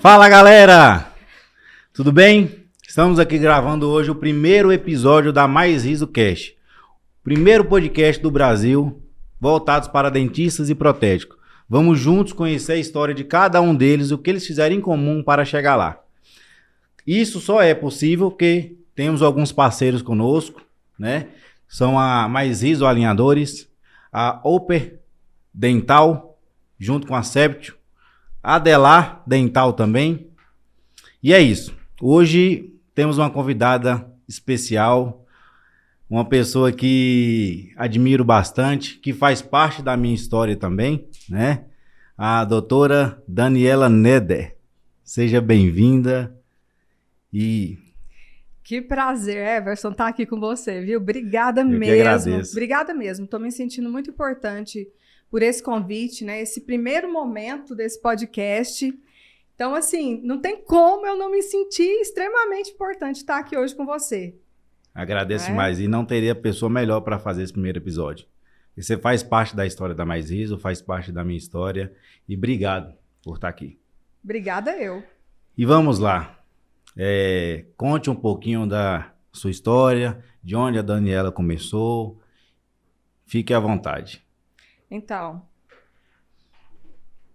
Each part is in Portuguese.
Fala, galera! Tudo bem? Estamos aqui gravando hoje o primeiro episódio da Mais Riso Cast. Primeiro podcast do Brasil voltados para dentistas e protéticos. Vamos juntos conhecer a história de cada um deles e o que eles fizeram em comum para chegar lá. Isso só é possível porque temos alguns parceiros conosco, né? São a Mais Riso Alinhadores, a Oper Dental, junto com a Septio, a Adelar Dental também. E é isso. Hoje temos uma convidada especial, uma pessoa que admiro bastante, que faz parte da minha história também, né? A doutora Daniela Neder. Seja bem-vinda e... Que prazer, Everson, estar aqui com você, viu? Obrigada Eu mesmo. que agradeço. Obrigada mesmo. Estou me sentindo muito importante por esse convite, né? Esse primeiro momento desse podcast. Então, assim, não tem como eu não me sentir extremamente importante estar aqui hoje com você. Agradeço mais. E não teria pessoa melhor para fazer esse primeiro episódio. E você faz parte da história da Mais Riso, faz parte da minha história. E obrigado por estar aqui. Obrigada eu. E vamos lá. Conte um pouquinho da sua história, de onde a Daniela começou. Fique à vontade. Então,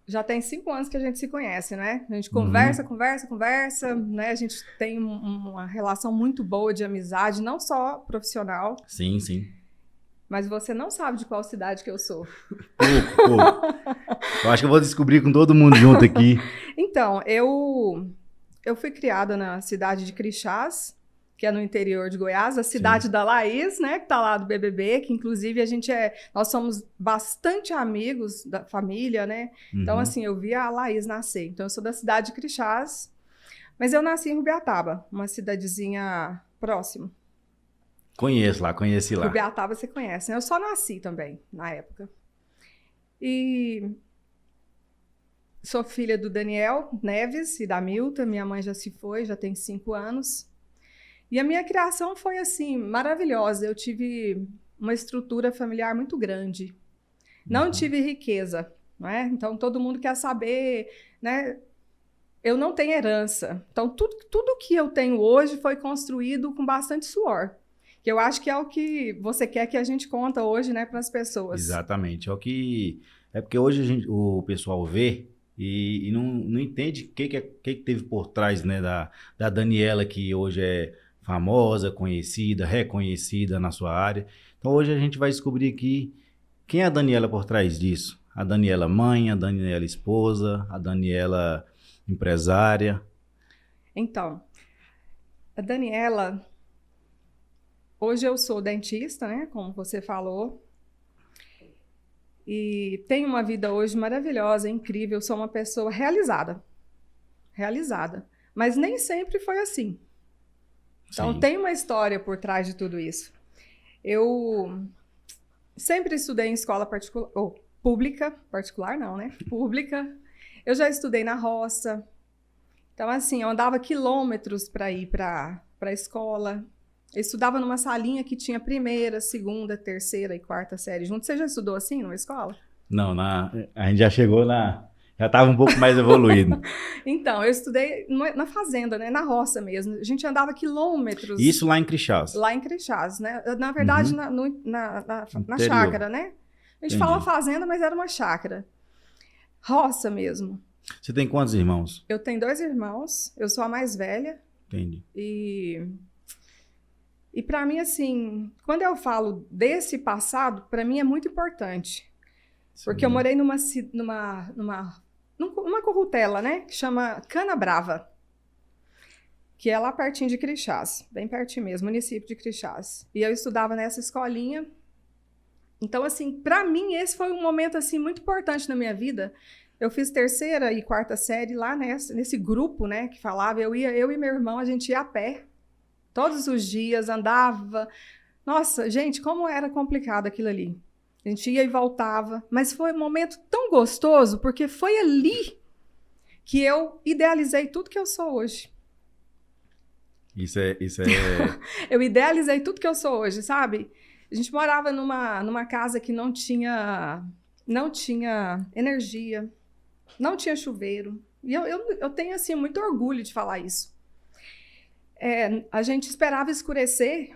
já tem 5 anos que a gente se conhece, né? A gente conversa, né? A gente tem uma relação muito boa de amizade, não só profissional. Sim, sim. Mas você não sabe de qual cidade que eu sou. Eu acho que eu vou descobrir com todo mundo junto aqui. Então, eu fui criada na cidade de Crixás, que é no interior de Goiás, a cidade da Laís, né, que tá lá do BBB, que inclusive nós somos bastante amigos da família, né? Então, assim, eu vi a Laís nascer. Então, eu sou da cidade de Crixás, mas eu nasci em Rubiataba, uma cidadezinha próxima. Conheci lá. Rubiataba você conhece, né? Eu só nasci também, na época. E sou filha do Daniel Neves e da Milta. Minha mãe já se foi, já tem 5 anos. E a minha criação foi, assim, maravilhosa. Eu tive uma estrutura familiar muito grande. Não tive riqueza, não é? Então, todo mundo quer saber, né? Eu não tenho herança. Então, tudo que eu tenho hoje foi construído com bastante suor. Que eu acho que é o que você quer que a gente conta hoje, né, para as pessoas. Exatamente. É porque hoje o pessoal vê e não entende o que teve por trás, né, da Daniela, que hoje é famosa, conhecida, reconhecida na sua área. Então hoje a gente vai descobrir aqui quem é a Daniela por trás disso. A Daniela mãe, a Daniela esposa, a Daniela empresária. Então, a Daniela... Hoje eu sou dentista, né, como você falou, e tenho uma vida hoje maravilhosa, incrível, sou uma pessoa realizada, mas nem sempre foi assim. Então, tem uma história por trás de tudo isso. Eu sempre estudei em escola pública, particular não, né, pública. Eu já estudei na roça, então, assim, eu andava quilômetros para ir para a escola. Eu estudava numa salinha que tinha primeira, segunda, terceira e quarta série junto. Você já estudou assim numa escola? Não, a gente já chegou já estava um pouco mais evoluído. Então, eu estudei na fazenda, né? Na roça mesmo. A gente andava quilômetros. Isso lá em Crixás? Lá em Crixás, né? Na verdade, na chácara, né? A gente fala fazenda, mas era uma chácara. Roça mesmo. Você tem quantos irmãos? Eu tenho 2 irmãos. Eu sou a mais velha. Entendi. E para mim, assim, quando eu falo desse passado, para mim é muito importante. Porque eu morei numa currutela, né? Que chama Cana Brava. Que é lá pertinho de Crixás. Bem pertinho mesmo, município de Crixás. E eu estudava nessa escolinha. Então, assim, para mim, esse foi um momento, assim, muito importante na minha vida. Eu fiz terceira e quarta série lá nesse grupo, né? Que falava, eu e meu irmão, a gente ia a pé. Todos os dias, andava. Nossa, gente, como era complicado aquilo ali. A gente ia e voltava. Mas foi um momento tão gostoso, porque foi ali que eu idealizei tudo que eu sou hoje. Isso é... Eu idealizei tudo que eu sou hoje, sabe? A gente morava numa casa que não tinha energia, não tinha chuveiro, E eu tenho, assim, muito orgulho de falar isso. A gente esperava escurecer.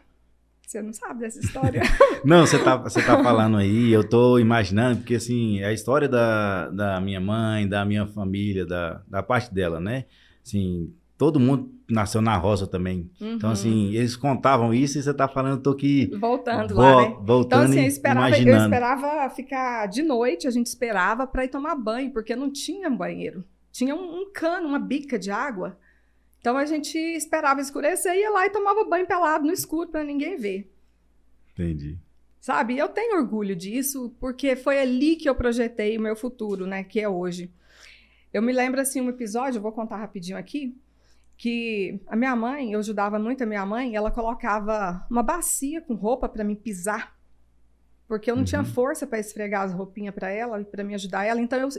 Você não sabe dessa história? Não, você tá falando aí, eu tô imaginando, porque assim, a história da minha mãe, da minha família, da parte dela, né? Assim, todo mundo nasceu na roça também. Então, assim, eles contavam isso e você tá falando, eu tô aqui Voltando lá, né? voltando então, assim, e eu imaginando. esperava ficar de noite, a gente esperava para ir tomar banho, porque não tinha banheiro. Tinha um cano, uma bica de água. Então, a gente esperava escurecer, ia lá e tomava banho pelado no escuro para ninguém ver. Entendi. Sabe? Eu tenho orgulho disso, porque foi ali que eu projetei o meu futuro, né? Que é hoje. Eu me lembro, assim, um episódio, eu vou contar rapidinho aqui, que a minha mãe, eu ajudava muito a minha mãe, ela colocava uma bacia com roupa para me pisar, porque eu não tinha força para esfregar as roupinhas para ela e para me ajudar ela. Então,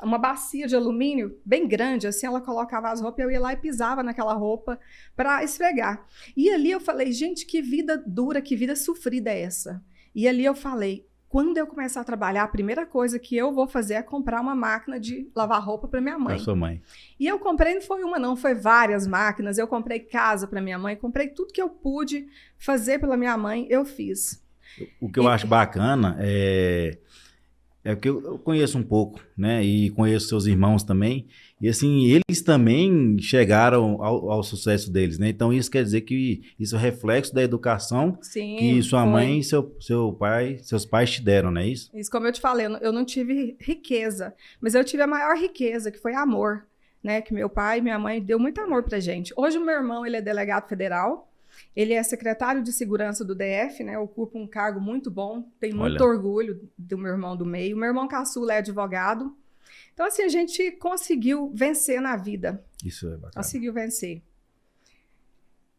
uma bacia de alumínio bem grande, assim, ela colocava as roupas e eu ia lá e pisava naquela roupa para esfregar. E ali eu falei, gente, que vida dura, que vida sofrida é essa? E ali eu falei, quando eu começar a trabalhar, a primeira coisa que eu vou fazer é comprar uma máquina de lavar roupa para minha mãe. Para sua mãe. E eu comprei, não foi uma não, foi várias máquinas. Eu comprei casa para minha mãe, comprei tudo que eu pude fazer pela minha mãe, eu fiz. O que eu acho bacana é que eu conheço um pouco, né? E conheço seus irmãos também. E assim, eles também chegaram ao sucesso deles, né? Então isso quer dizer que isso é reflexo da educação que sua mãe e seus pais te deram, não é isso? Isso, como eu te falei, eu não tive riqueza, mas eu tive a maior riqueza, que foi amor, né? Que meu pai e minha mãe deu muito amor pra gente. Hoje o meu irmão, ele é delegado federal. Ele é secretário de segurança do DF, né? Ocupa um cargo muito bom. Tenho muito orgulho do meu irmão do meio. Meu irmão caçula é advogado. Então, assim, a gente conseguiu vencer na vida. Isso é bacana. Conseguiu vencer.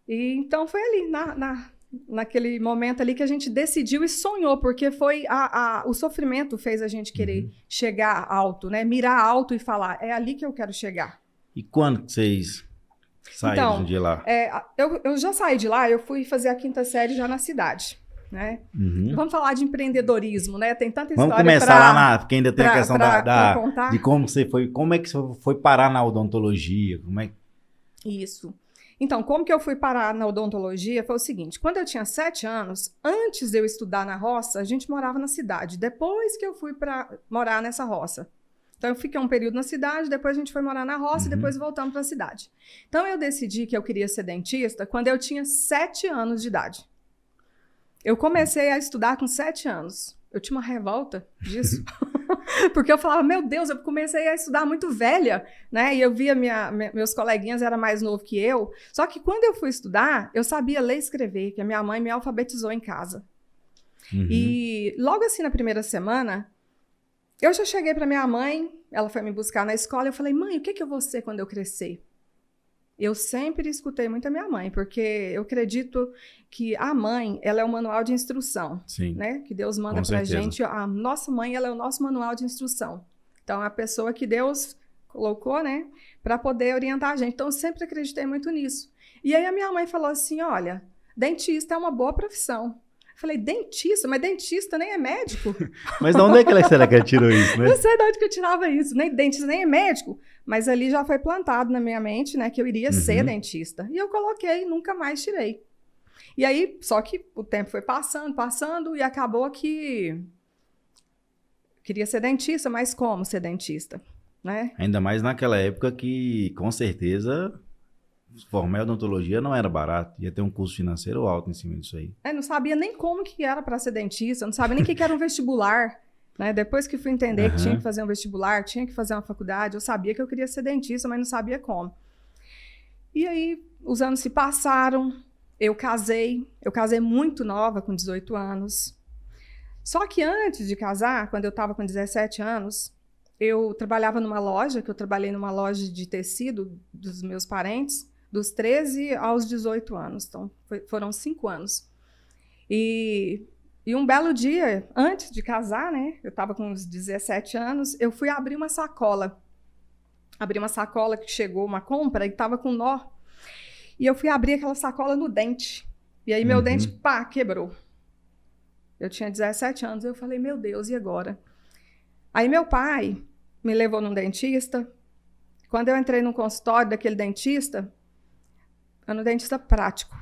E então foi ali, naquele momento ali que a gente decidiu e sonhou, porque foi o sofrimento fez a gente querer chegar alto, né? Mirar alto e falar, é ali que eu quero chegar. E quando vocês saíram de lá? Eu já saí de lá, eu fui fazer a 5ª série já na cidade, né? Vamos falar de empreendedorismo, né? Tem tanta história. Vamos começar lá porque ainda tem a questão de como é que você foi parar na odontologia, Isso. Então, como que eu fui parar na odontologia? Foi o seguinte, quando eu tinha 7 anos, antes de eu estudar na roça, a gente morava na cidade, depois que eu fui para morar nessa roça. Então, eu fiquei um período na cidade, depois a gente foi morar na roça e depois voltamos para a cidade. Então, eu decidi que eu queria ser dentista quando eu tinha 7 anos de idade. Eu comecei a estudar com 7 anos. Eu tinha uma revolta disso. Porque eu falava, meu Deus, eu comecei a estudar muito velha, né? E eu via meus coleguinhas eram mais novos que eu. Só que quando eu fui estudar, eu sabia ler e escrever, que a minha mãe me alfabetizou em casa. E logo assim, na primeira semana, eu já cheguei para minha mãe, ela foi me buscar na escola, eu falei, mãe, o que eu vou ser quando eu crescer? Eu sempre escutei muito a minha mãe, porque eu acredito que a mãe, ela é o manual de instrução, né? Que Deus manda pra gente. A nossa mãe, ela é o nosso manual de instrução. Então, é a pessoa que Deus colocou, né? Para poder orientar a gente. Então, eu sempre acreditei muito nisso. E aí, a minha mãe falou assim, olha, dentista é uma boa profissão. Eu falei, dentista? Mas dentista nem é médico. Mas de onde é que será que ela tirou isso, né? Não sei de onde que eu tirava isso. Nem dentista nem é médico. Mas ali já foi plantado na minha mente, né? Que eu iria ser dentista. E eu coloquei, nunca mais tirei. E aí, só que o tempo foi passando, e acabou que queria ser dentista, mas como ser dentista, né? Ainda mais naquela época que, com certeza, formar em odontologia não era barato. Ia ter um custo financeiro alto em cima disso aí. Eu não sabia nem como que era para ser dentista, não sabia nem o que era um vestibular, né? Depois que fui entender que tinha que fazer um vestibular, tinha que fazer uma faculdade, eu sabia que eu queria ser dentista, mas não sabia como. E aí, os anos se passaram, eu casei muito nova, com 18 anos. Só que antes de casar, quando eu estava com 17 anos, eu trabalhava numa loja, que eu trabalhei numa loja de tecido dos meus parentes, dos 13 aos 18 anos. Então, foram 5 anos. E um belo dia, antes de casar, né? Eu estava com uns 17 anos, eu fui abrir uma sacola. Abri uma sacola que chegou uma compra e estava com nó. E eu fui abrir aquela sacola no dente. E aí meu dente, pá, quebrou. Eu tinha 17 anos, eu falei, meu Deus, e agora? Aí meu pai me levou num dentista, Quando eu entrei no consultório daquele dentista, era um dentista prático.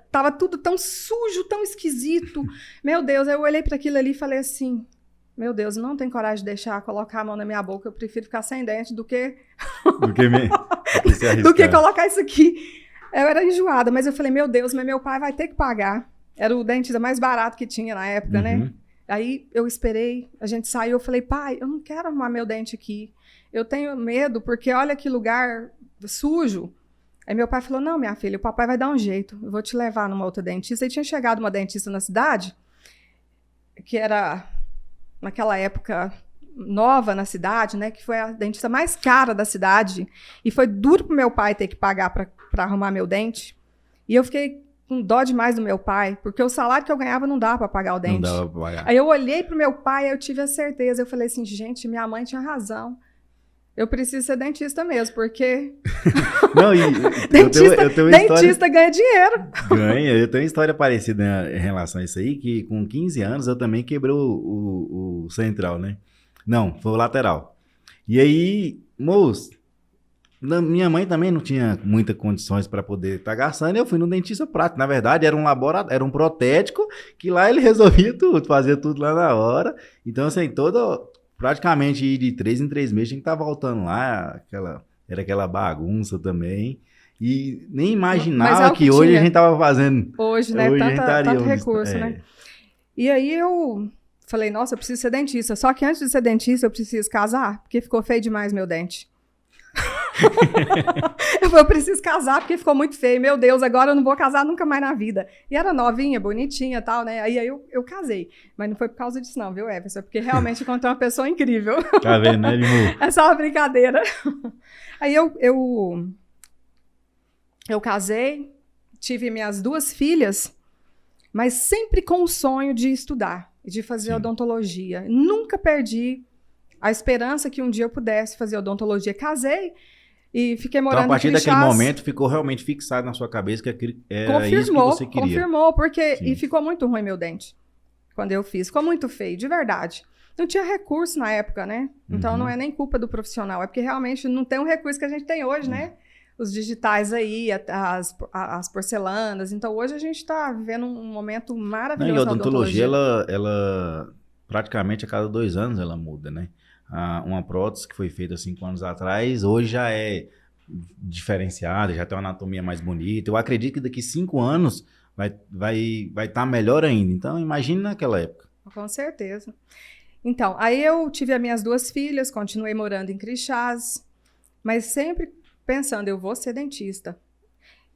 Tava tudo tão sujo, tão esquisito. Meu Deus, eu olhei para aquilo ali e falei assim, meu Deus, não tenho coragem de deixar colocar a mão na minha boca, eu prefiro ficar sem dente do que do que colocar isso aqui. Eu era enjoada, mas eu falei, meu Deus, mas meu pai vai ter que pagar. Era o dentista mais barato que tinha na época, né? Aí eu esperei, a gente saiu, eu falei, pai, eu não quero arrumar meu dente aqui. Eu tenho medo, porque olha que lugar sujo. Aí meu pai falou, não, minha filha, o papai vai dar um jeito. Eu vou te levar numa outra dentista. E tinha chegado uma dentista na cidade, que era, naquela época, nova na cidade, né? Que foi a dentista mais cara da cidade. E foi duro pro meu pai ter que pagar para arrumar meu dente. E eu fiquei com dó demais do meu pai, porque o salário que eu ganhava não dava para pagar o dente. Não dava para pagar. Aí eu olhei pro meu pai e eu tive a certeza. Eu falei assim, gente, minha mãe tinha razão. Eu preciso ser dentista mesmo, porque não, dentista ganha dinheiro. Ganha. Eu tenho uma história parecida em relação a isso aí, que com 15 anos eu também quebrei o central, né? Não, foi o lateral. E aí, moço, minha mãe também não tinha muitas condições para poder estar gastando, e eu fui no dentista prático. Na verdade, era um laboratório, era um protético, que lá ele resolvia tudo, fazia tudo lá na hora. Então, assim, praticamente de 3 em 3 meses tinha que estar voltando lá, era aquela bagunça também. E nem imaginava que hoje a gente estava fazendo. Hoje, né? Tanto recurso, né? E aí eu falei, nossa, eu preciso ser dentista. Só que antes de ser dentista, eu preciso casar, porque ficou feio demais meu dente. Eu preciso casar porque ficou muito feio. Meu Deus, agora eu não vou casar nunca mais na vida. E era novinha, bonitinha e tal, né? Aí eu casei. Mas não foi por causa disso não, viu, Everson? Porque realmente encontrei uma pessoa incrível. Tá vendo, né, Limu? É só uma brincadeira. Aí eu casei, tive minhas 2 filhas, mas sempre com o sonho de estudar, de fazer odontologia. Nunca perdi a esperança que um dia eu pudesse fazer odontologia. Casei e fiquei morando em Crixás. Então, a partir daquele momento, ficou realmente fixado na sua cabeça que era isso que você queria. Confirmou, porque e ficou muito ruim meu dente quando eu fiz. Ficou muito feio, de verdade. Não tinha recurso na época, né? Então, não é nem culpa do profissional, é porque realmente não tem o recurso que a gente tem hoje, né? Os digitais aí, as porcelanas. Então, hoje a gente está vivendo um momento maravilhoso. E a odontologia, ela praticamente a cada 2 anos ela muda, né? Uma prótese que foi feita 5 anos atrás, hoje já é diferenciada, já tem uma anatomia mais bonita. Eu acredito que daqui 5 anos vai estar melhor ainda. Então, imagine naquela época. Com certeza. Então, aí eu tive as minhas 2 filhas, continuei morando em Crixás, mas sempre pensando, eu vou ser dentista.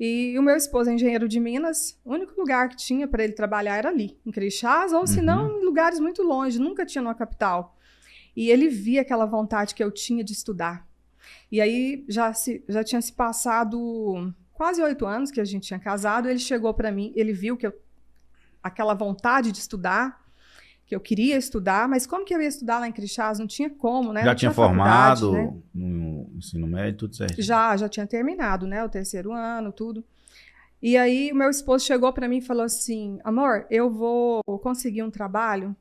E o meu esposo é engenheiro de Minas, o único lugar que tinha para ele trabalhar era ali, em Crixás, ou se não, em lugares muito longe, nunca tinha numa capital. E ele via aquela vontade que eu tinha de estudar. E aí já tinha se passado quase 8 anos que a gente tinha casado, ele chegou para mim, ele viu que aquela vontade de estudar, que eu queria estudar, mas como que eu ia estudar lá em Crixás? Não tinha como, né? Já tinha formado, né? No ensino médio, tudo certo? Já tinha terminado, né? O 3º ano, tudo. E aí o meu esposo chegou para mim e falou assim, amor, eu vou conseguir um trabalho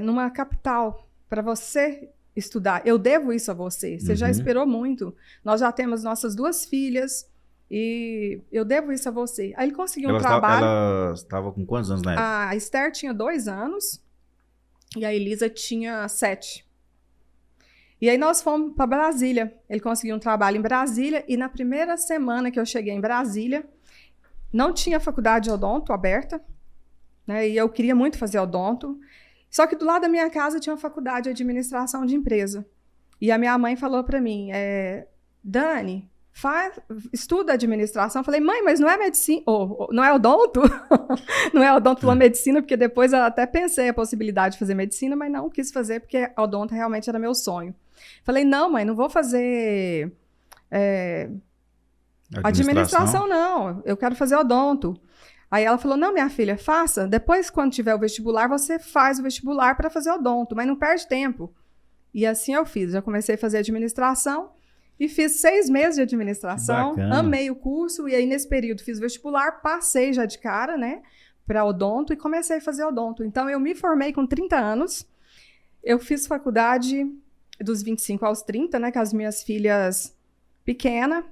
numa capital para você estudar. Eu devo isso a você. Você já esperou muito. Nós já temos nossas 2 filhas e eu devo isso a você. Aí ele conseguiu um trabalho. Ela estava com quantos anos na época? A Esther tinha 2 anos e a Elisa tinha 7. E aí nós fomos para Brasília. Ele conseguiu um trabalho em Brasília e na primeira semana que eu cheguei em Brasília, não tinha faculdade de odonto aberta, né? E eu queria muito fazer odonto. Só que do lado da minha casa tinha uma faculdade de administração de empresa. E a minha mãe falou para mim, Dani, estuda administração. Eu falei, mãe, mas não é medicina, não é odonto? Não é odonto pela medicina, porque depois eu até pensei a possibilidade de fazer medicina, mas não quis fazer, porque odonto realmente era meu sonho. Falei, não, mãe, não vou fazer administração, não. Eu quero fazer odonto. Aí ela falou, não, minha filha, faça. Depois, quando tiver o vestibular, você faz o vestibular para fazer odonto, mas não perde tempo. E assim eu fiz. Já comecei a fazer administração e fiz 6 meses de administração. Amei o curso. E aí, nesse período, fiz o vestibular, passei já de cara, né, para odonto e comecei a fazer odonto. Então, eu me formei com 30 anos. Eu fiz faculdade dos 25 aos 30, né, com as minhas filhas pequenas.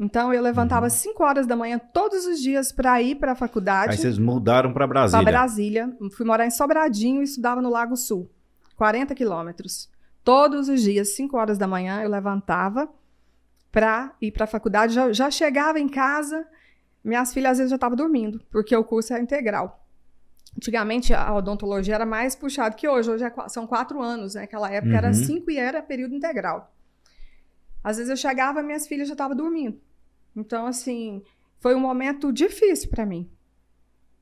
Então, eu levantava 5 horas da manhã todos os dias para ir para a faculdade. Aí vocês mudaram para Brasília. Para Brasília. Fui morar em Sobradinho e estudava no Lago Sul. 40 quilômetros. Todos os dias, 5 horas da manhã, eu levantava para ir para a faculdade. Já chegava em casa, minhas filhas às vezes já estavam dormindo, porque o curso é integral. Antigamente, a odontologia era mais puxado que hoje. Hoje são 4 anos, né? Naquela época era 5 e era período integral. Às vezes eu chegava, minhas filhas já estavam dormindo. Então, assim, foi um momento difícil para mim.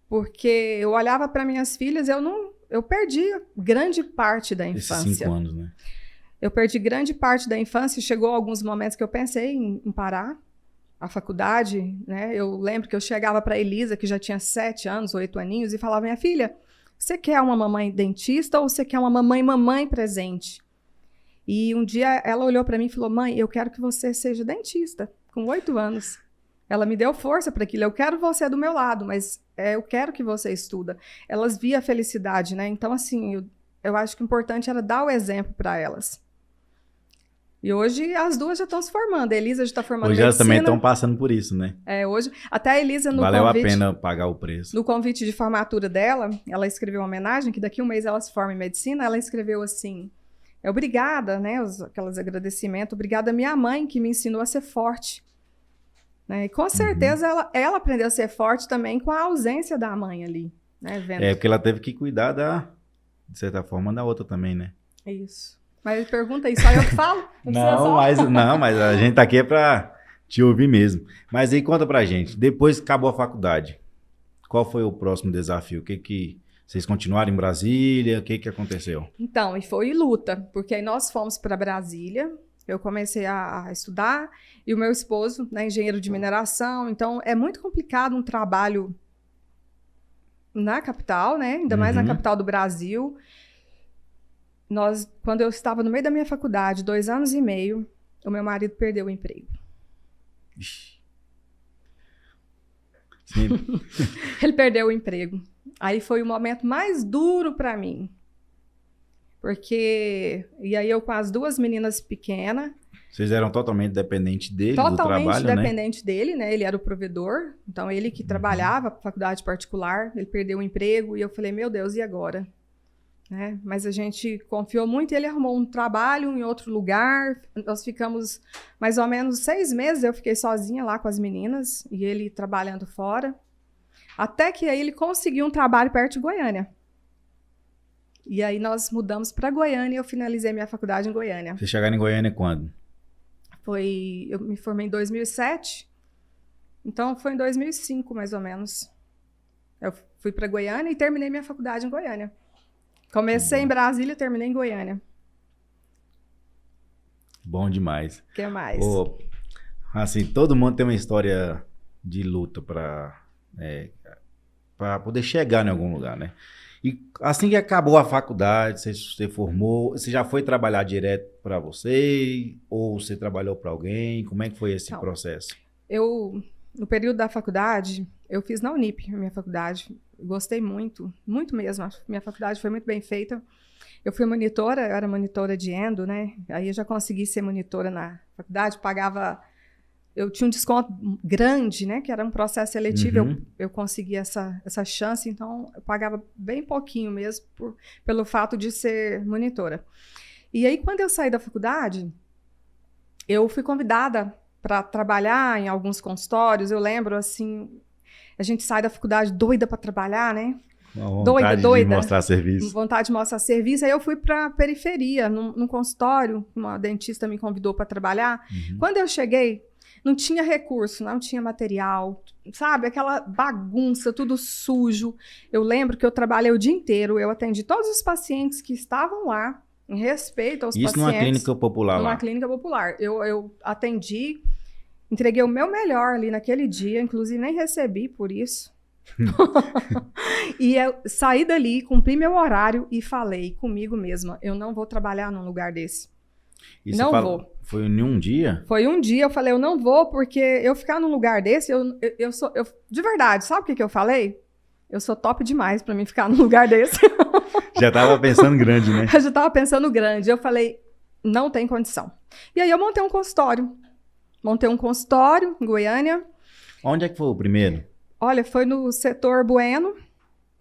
Porque eu olhava para minhas filhas, eu perdi grande parte da infância. Esses 5 anos, né? Eu perdi grande parte da infância. Chegou alguns momentos que eu pensei em parar a faculdade, né? Eu lembro que eu chegava para Elisa, que já tinha 7 anos, 8 aninhos, e falava: minha filha, você quer uma mamãe dentista ou você quer uma mamãe presente? E um dia ela olhou para mim e falou: mãe, eu quero que você seja dentista, com 8 anos. Ela me deu força para aquilo. Eu quero você do meu lado, mas eu quero que você estuda. Elas viam a felicidade, né? Então, assim, eu acho que o importante era dar o exemplo para elas. E hoje as duas já estão se formando. A Elisa já está formando medicina. Hoje elas também estão passando por isso, né? Hoje. Até a Elisa no Valeu a pena pagar o preço. No convite de formatura dela, ela escreveu uma homenagem, que daqui a um mês ela se forma em medicina. Ela escreveu assim: obrigada, né? Aqueles agradecimentos. Obrigada à minha mãe, que me ensinou a ser forte. Né? E com certeza ela aprendeu a ser forte também com a ausência da mãe ali. Né? Porque ela teve que cuidar de certa forma, da outra também, né? Isso. Mas pergunta aí, só eu que falo? Mas a gente tá aqui para te ouvir mesmo. Mas aí conta pra gente, depois que acabou a faculdade, qual foi o próximo desafio? Vocês continuaram em Brasília? O que aconteceu? Então, e foi luta, porque aí nós fomos para Brasília, eu comecei a estudar, e o meu esposo, né, engenheiro de mineração, então é muito complicado um trabalho na capital, né, ainda mais na capital do Brasil. Quando eu estava no meio da minha faculdade, 2 anos e meio, o meu marido perdeu o emprego. Sim. Ele perdeu o emprego. Aí foi o momento mais duro para mim. E aí eu com as 2 meninas pequenas. Vocês eram totalmente dependentes dele, do trabalho, né? Totalmente dependente dele, né? Ele era o provedor. Então, ele que trabalhava, faculdade particular, ele perdeu o emprego. E eu falei: meu Deus, e agora? Né? Mas a gente confiou muito e ele arrumou um trabalho em outro lugar. Nós ficamos mais ou menos 6 meses, eu fiquei sozinha lá com as meninas e ele trabalhando fora. Até que aí ele conseguiu um trabalho perto de Goiânia. E aí nós mudamos para Goiânia e eu finalizei minha faculdade em Goiânia. Você chegaram em Goiânia quando? Eu me formei em 2007, então foi em 2005 mais ou menos. Eu fui para Goiânia e terminei minha faculdade em Goiânia. Comecei em Brasília e terminei em Goiânia. Bom demais. O que mais? Assim, todo mundo tem uma história de luta para poder chegar em algum lugar, né? E assim que acabou a faculdade, você formou, você já foi trabalhar direto para você? Ou você trabalhou para alguém? Como é que foi esse processo? No período da faculdade, eu fiz na Unip, a minha faculdade. Gostei muito, muito mesmo. Minha faculdade foi muito bem feita. Eu fui monitora, eu era monitora de endo, né? Aí eu já consegui ser monitora na faculdade, eu tinha um desconto grande, né? Que era um processo seletivo, eu consegui essa chance, então eu pagava bem pouquinho mesmo, pelo fato de ser monitora. E aí, quando eu saí da faculdade, eu fui convidada para trabalhar em alguns consultórios. Eu lembro, assim, a gente sai da faculdade doida para trabalhar, né? Doida. De mostrar serviço. Vontade de mostrar serviço. Aí eu fui para a periferia, num consultório, uma dentista me convidou para trabalhar. Quando eu cheguei, não tinha recurso, não tinha material, sabe? Aquela bagunça, tudo sujo. Eu lembro que eu trabalhei o dia inteiro, eu atendi todos os pacientes que estavam lá, em respeito aos pacientes. Isso numa clínica popular lá? Numa clínica popular. Eu atendi, entreguei o meu melhor ali naquele dia, inclusive nem recebi por isso. E eu saí dali, cumpri meu horário e falei comigo mesma: eu não vou trabalhar num lugar desse. E não vou. Foi em um dia? Foi um dia, eu falei: eu não vou, porque eu ficar num lugar desse, de verdade, sabe o que eu falei? Eu sou top demais pra mim ficar num lugar desse. Já tava pensando grande, né? Eu já tava pensando grande. Eu falei: Não tem condição. E aí eu montei um consultório. Montei um consultório em Goiânia. Onde é que foi o primeiro? Olha, foi no setor Bueno,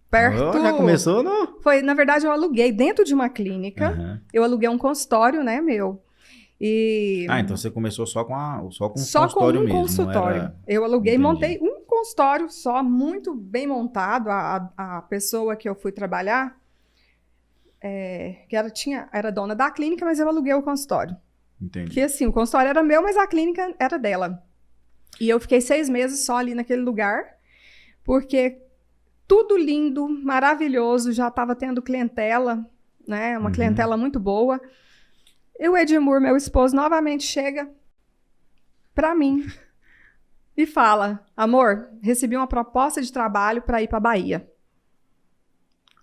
perto... Oh, já começou, não? Foi, na verdade, eu aluguei dentro de uma clínica. Uhum. Eu aluguei um consultório, né, meu. E... Então você começou só com um só consultório com um mesmo. consultório. Não era... Eu aluguei e Entendi. montei um consultório só, muito bem montado. A pessoa que eu fui trabalhar, que era dona da clínica, mas eu aluguei o consultório. Entendi. Porque assim, o consultório era meu, mas a clínica era dela. E eu fiquei 6 meses só ali naquele lugar, porque tudo lindo, maravilhoso, já estava tendo clientela, né? Uma clientela muito boa. E o Edmur, meu esposo, novamente chega para mim e fala: amor, recebi uma proposta de trabalho para ir para Bahia.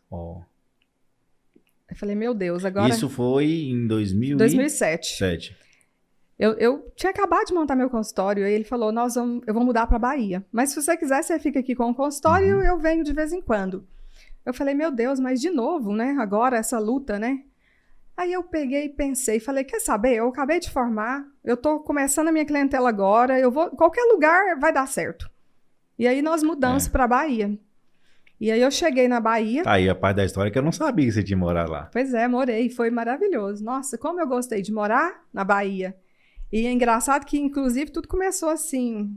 Ó. Eu falei, meu Deus, agora... Isso foi em 2007. 2007. Eu tinha acabado de montar meu consultório, aí ele falou, eu vou mudar para Bahia. Mas se você quiser, você fica aqui com o consultório e eu venho de vez em quando. Eu falei, meu Deus, mas de novo, né? Agora essa luta, né? Aí eu peguei e pensei, falei, quer saber? Eu acabei de formar, eu tô começando a minha clientela agora, qualquer lugar vai dar certo. E aí nós mudamos para Bahia. E aí eu cheguei na Bahia. Tá aí a parte da história que eu não sabia que você tinha morado lá. Pois é, morei, foi maravilhoso. Nossa, como eu gostei de morar na Bahia. E é engraçado que, inclusive, tudo começou assim,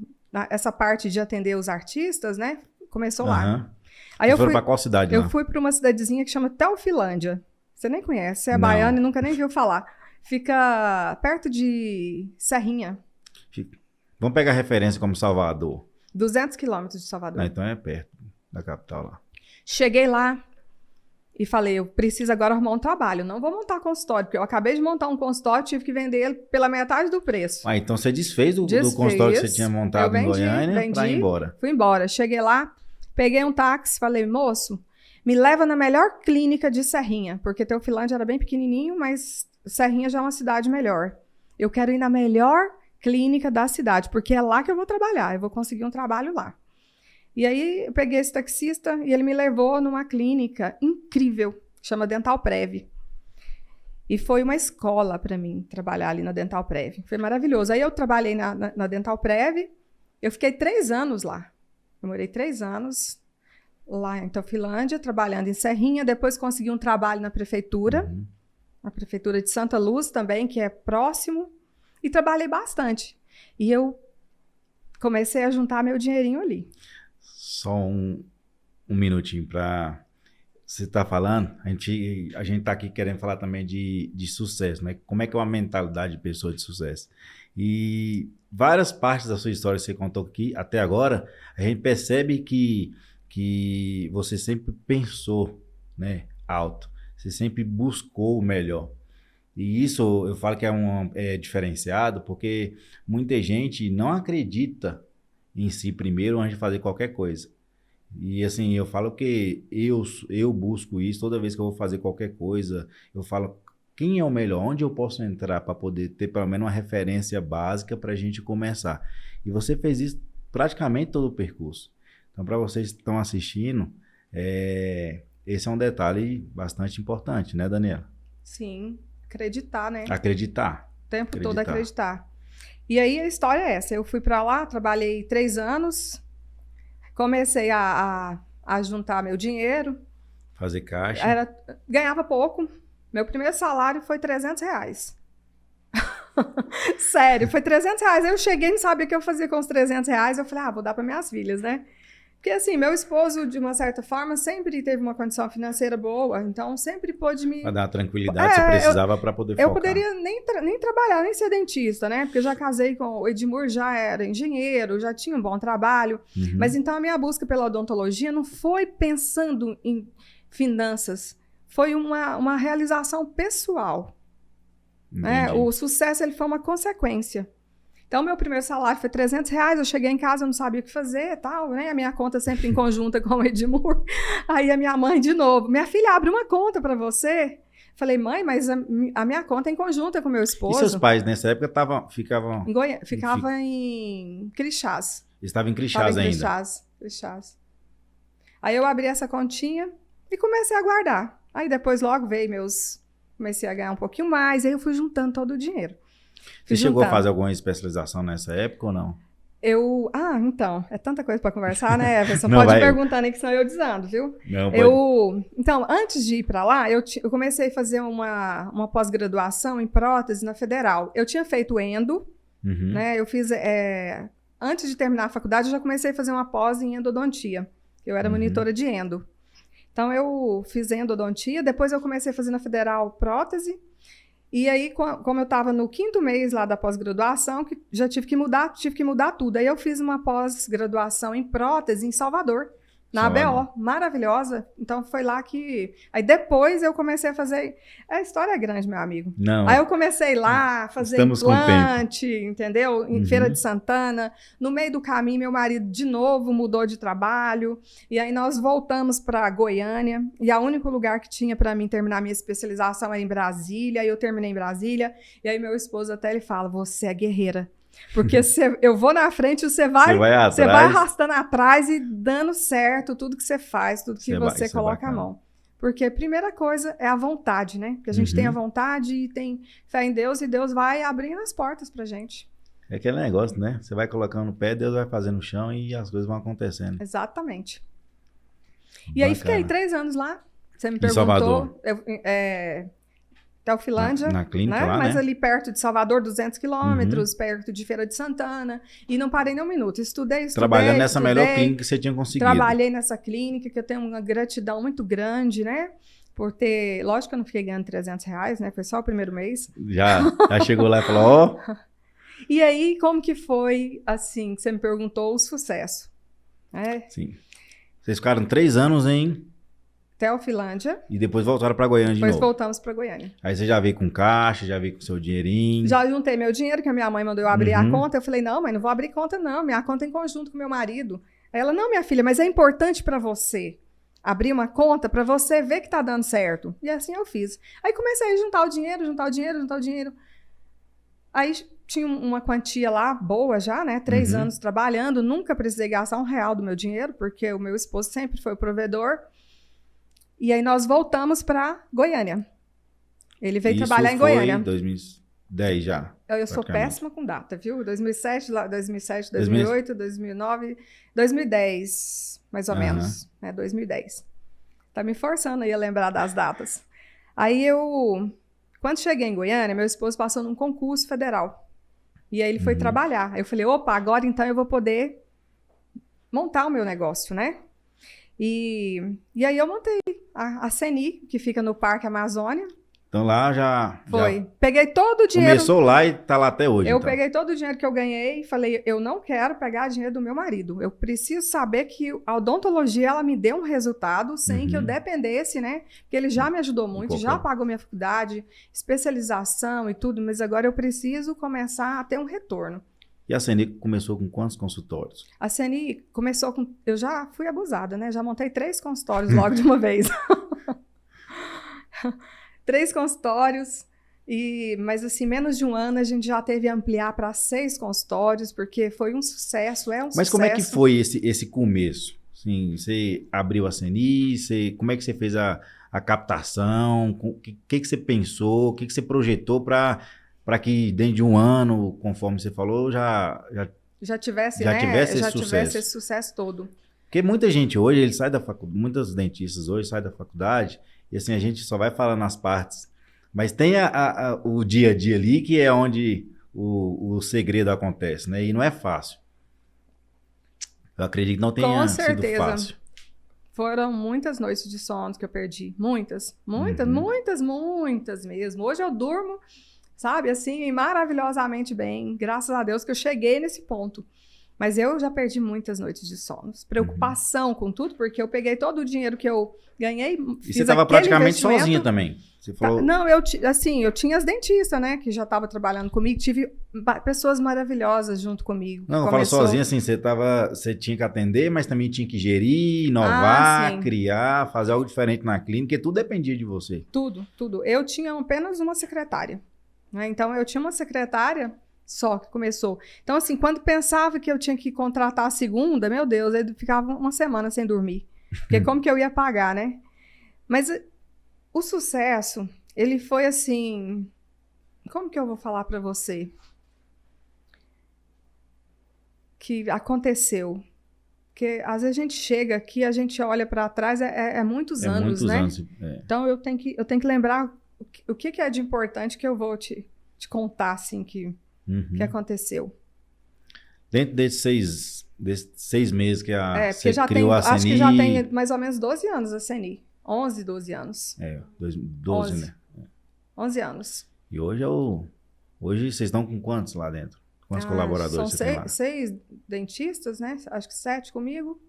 essa parte de atender os artistas, né? Começou lá. Aí Você foi pra qual cidade lá? Eu fui para uma cidadezinha que chama Teofilândia. Você nem conhece, você é baiano e nunca nem viu falar. Fica perto de Serrinha. Vamos pegar referência como Salvador. 200 quilômetros de Salvador. Então é perto da capital lá. Cheguei lá e falei, eu preciso agora arrumar um trabalho. Não vou montar consultório, porque eu acabei de montar um consultório, tive que vender ele pela metade do preço. Então você desfez do consultório que você tinha montado em Goiânia para ir embora. Fui embora. Cheguei lá, peguei um táxi, falei, moço, me leva na melhor clínica de Serrinha, porque Teofilândia era bem pequenininho, mas Serrinha já é uma cidade melhor. Eu quero ir na melhor clínica da cidade, porque é lá que eu vou trabalhar, eu vou conseguir um trabalho lá. E aí eu peguei esse taxista e ele me levou numa clínica incrível, chama Dental Prev. E foi uma escola para mim trabalhar ali na Dental Prev. Foi maravilhoso. Aí eu trabalhei na Dental Prev, eu fiquei 3 anos lá. Eu morei 3 anos lá em Teofilândia, trabalhando em Serrinha. Depois consegui um trabalho na prefeitura de Santa Luz também, que é próximo. E trabalhei bastante. E eu comecei a juntar meu dinheirinho ali. Só um minutinho para você estar falando. A gente tá aqui querendo falar também de sucesso, né? Como é que é uma mentalidade de pessoa de sucesso. E várias partes da sua história que você contou aqui até agora, a gente percebe que você sempre pensou, né, alto. Você sempre buscou o melhor. E isso eu falo que é diferenciado porque muita gente não acredita em si primeiro antes de fazer qualquer coisa. E assim, eu falo que eu busco isso toda vez que eu vou fazer qualquer coisa. Eu falo, quem é o melhor? Onde eu posso entrar para poder ter pelo menos uma referência básica para a gente começar? E você fez isso praticamente todo o percurso. Então, para vocês que estão assistindo, esse é um detalhe bastante importante, né, Daniela? Sim, acreditar, né? Acreditar. O tempo todo acreditar. E aí a história é essa. Eu fui para lá, trabalhei 3 anos, comecei a juntar meu dinheiro. Fazer caixa. Ganhava pouco. Meu primeiro salário foi R$300. Sério, foi R$300. Eu cheguei e não sabia o que eu fazia com os R$300. Eu falei, vou dar para minhas filhas, né? Porque assim, meu esposo, de uma certa forma, sempre teve uma condição financeira boa, então sempre pôde me... Para dar uma tranquilidade, você precisava para poder focar. Eu poderia nem trabalhar, nem ser dentista, né? Porque eu já casei com o Edmur, já era engenheiro, já tinha um bom trabalho. Mas então a minha busca pela odontologia não foi pensando em finanças, foi uma realização pessoal. Né? O sucesso ele foi uma consequência. Então, meu primeiro salário foi R$300, eu cheguei em casa, eu não sabia o que fazer e tal, né? A minha conta sempre em conjunta com o Edmur. Aí a minha mãe, de novo, minha filha, abre uma conta para você. Falei, mãe, mas a minha conta é em conjunta com o meu esposo. E seus pais, nessa época, ficavam... Ficava em Crixás. Estava em Crixás ainda? Crixás. Aí eu abri essa continha e comecei a guardar. Aí depois logo veio meus comecei a ganhar um pouquinho mais, aí eu fui juntando todo o dinheiro. Você chegou a fazer alguma especialização nessa época ou não? Então, é tanta coisa para conversar, né? Você Não, pode vai... ir perguntando aí que senão eu desando, viu? Não, pode... Então, antes de ir para lá, eu comecei a fazer uma pós-graduação em prótese na Federal. Eu tinha feito endo, né? Eu fiz, antes de terminar a faculdade, eu já comecei a fazer uma pós em endodontia. Eu era monitora de endo. Então, eu fiz endodontia, depois eu comecei a fazer na Federal prótese. E aí, como eu estava no 5º mês lá da pós-graduação, que já tive que mudar tudo. Aí eu fiz uma pós-graduação em prótese em Salvador, na ABO, maravilhosa. Então foi lá que... Aí depois eu comecei a fazer... A história é grande, meu amigo. Não. Aí eu comecei lá a fazer implante, entendeu? Em Feira de Santana. No meio do caminho, meu marido de novo mudou de trabalho. E aí nós voltamos para Goiânia. E o único lugar que tinha para mim terminar minha especialização era em Brasília. Aí eu terminei em Brasília. E aí meu esposo até ele fala, você é guerreira. Porque eu vou na frente e você vai arrastando atrás e dando certo tudo que você faz, tudo que você coloca a mão. Porque a primeira coisa é a vontade, né? Que a gente tem a vontade e tem fé em Deus e Deus vai abrindo as portas pra gente. É aquele negócio, né? Você vai colocando o pé, Deus vai fazendo no chão e as coisas vão acontecendo. Exatamente. E aí fiquei 3 anos lá. Você me perguntou. Salvador. Teofilândia, na clínica né? lá, Mas né? ali perto de Salvador, 200 quilômetros, perto de Feira de Santana, e não parei nem um minuto, estudei. Trabalhando nessa melhor clínica que você tinha conseguido. Trabalhei nessa clínica, que eu tenho uma gratidão muito grande, né? Por ter, lógico que eu não fiquei ganhando R$300, né? Foi só o primeiro mês. Já chegou lá e falou, ó. E aí, como que foi, assim, que você me perguntou, o sucesso? Sim. Vocês ficaram 3 anos em... Teofilândia. E depois voltaram para Goiânia de novo. Depois voltamos para Goiânia. Aí você já veio com caixa, já veio com seu dinheirinho. Já juntei meu dinheiro, que a minha mãe mandou eu abrir a conta. Eu falei, não, mãe, não vou abrir conta não. Minha conta é em conjunto com meu marido. Aí ela, não, minha filha, mas é importante para você abrir uma conta para você ver que tá dando certo. E assim eu fiz. Aí comecei a juntar o dinheiro. Aí tinha uma quantia lá, boa já, né? 3 anos trabalhando. Nunca precisei gastar R$1 do meu dinheiro, porque o meu esposo sempre foi o provedor. E aí nós voltamos para Goiânia. Ele veio trabalhar em Goiânia. Isso foi em 2010 já. Eu sou péssima com data, viu? 2007, 2008, 2009, 2010, mais ou menos. 2010. Tá me forçando aí a lembrar das datas. Aí quando cheguei em Goiânia, meu esposo passou num concurso federal. E aí ele foi trabalhar. Aí eu falei, opa, agora então eu vou poder montar o meu negócio, né? E aí eu montei a CENI, que fica no Parque Amazônia. Então lá já... Foi. Peguei todo o dinheiro... Começou lá e tá lá até hoje, Eu peguei todo o dinheiro que eu ganhei e falei, eu não quero pegar dinheiro do meu marido. Eu preciso saber que a odontologia, ela me deu um resultado sem que eu dependesse, né? Porque ele já me ajudou muito, já pagou minha faculdade, especialização e tudo, mas agora eu preciso começar a ter um retorno. E a CENI começou com quantos consultórios? A CENI começou com... Eu já fui abusada, né? Já montei 3 consultórios logo de uma vez. 3 consultórios, mas assim, menos de um ano a gente já teve a ampliar para 6 consultórios, porque foi um sucesso, Mas como é que foi esse começo? Assim, você abriu a CENI, como é que você fez a captação? O que você pensou? O que você projetou para que dentro de um ano, conforme você falou, já tivesse esse sucesso todo. Porque muita gente hoje, ele sai da faculdade, muitos dentistas hoje saem da faculdade, e assim, a gente só vai falando as partes. Mas tem o dia a dia ali, que é onde o segredo acontece, né? E não é fácil. Eu acredito que não tenha sido fácil. Foram muitas noites de sono que eu perdi. Muitas mesmo. Hoje eu durmo, sabe, assim, maravilhosamente bem. Graças a Deus que eu cheguei nesse ponto. Mas eu já perdi muitas noites de sono. Preocupação com tudo, porque eu peguei todo o dinheiro que eu ganhei. E você estava praticamente sozinha também. Você falou... Não, eu tinha as dentistas, né, que já estavam trabalhando comigo. Tive pessoas maravilhosas junto comigo. Não, eu falo sozinha, assim, você tinha que atender, mas também tinha que gerir, inovar, criar, fazer algo diferente na clínica, e tudo dependia de você. Tudo. Eu tinha apenas uma secretária, né? Então, eu tinha uma secretária só que começou. Então, assim, quando pensava que eu tinha que contratar a segunda, meu Deus, eu ficava uma semana sem dormir. Porque como que eu ia pagar, né? Mas o sucesso, ele foi assim... Como que eu vou falar para você? Que aconteceu. Porque às vezes a gente chega aqui, a gente olha para trás, muitos anos, né? Então eu tenho que lembrar o que é de importante que eu vou te contar, assim, que aconteceu. Dentro desses 6 meses que você já criou a CNI... Acho que já tem mais ou menos 12 anos a CNI. 11, 12 anos. 12, 11, né? 11 anos. E hoje hoje vocês estão com quantos lá dentro? Quantos colaboradores você tem lá? 6 dentistas, né? Acho que 7 comigo.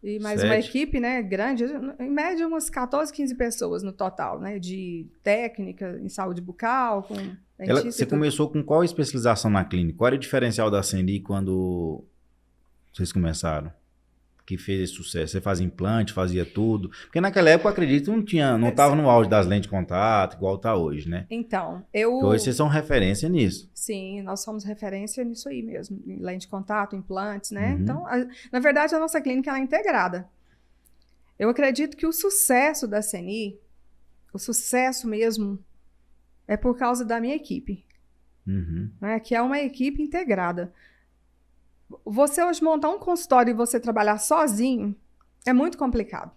E mais uma equipe, né, grande. Em média, umas 14, 15 pessoas no total, né? De técnica em saúde bucal, com dentista. Você começou com qual especialização na clínica? Qual era o diferencial da CNI quando vocês começaram? Que fez esse sucesso? Você fazia implante, fazia tudo? Porque naquela época, eu acredito, não estava no auge das lentes de contato, igual está hoje, né? Então, Porque hoje vocês são referência nisso. Sim, nós somos referência nisso aí mesmo. Lente de contato, implantes, né? Então, na verdade, a nossa clínica é integrada. Eu acredito que o sucesso da CNI, o sucesso mesmo, é por causa da minha equipe. Né? Que é uma equipe integrada. Você hoje montar um consultório e você trabalhar sozinho é muito complicado.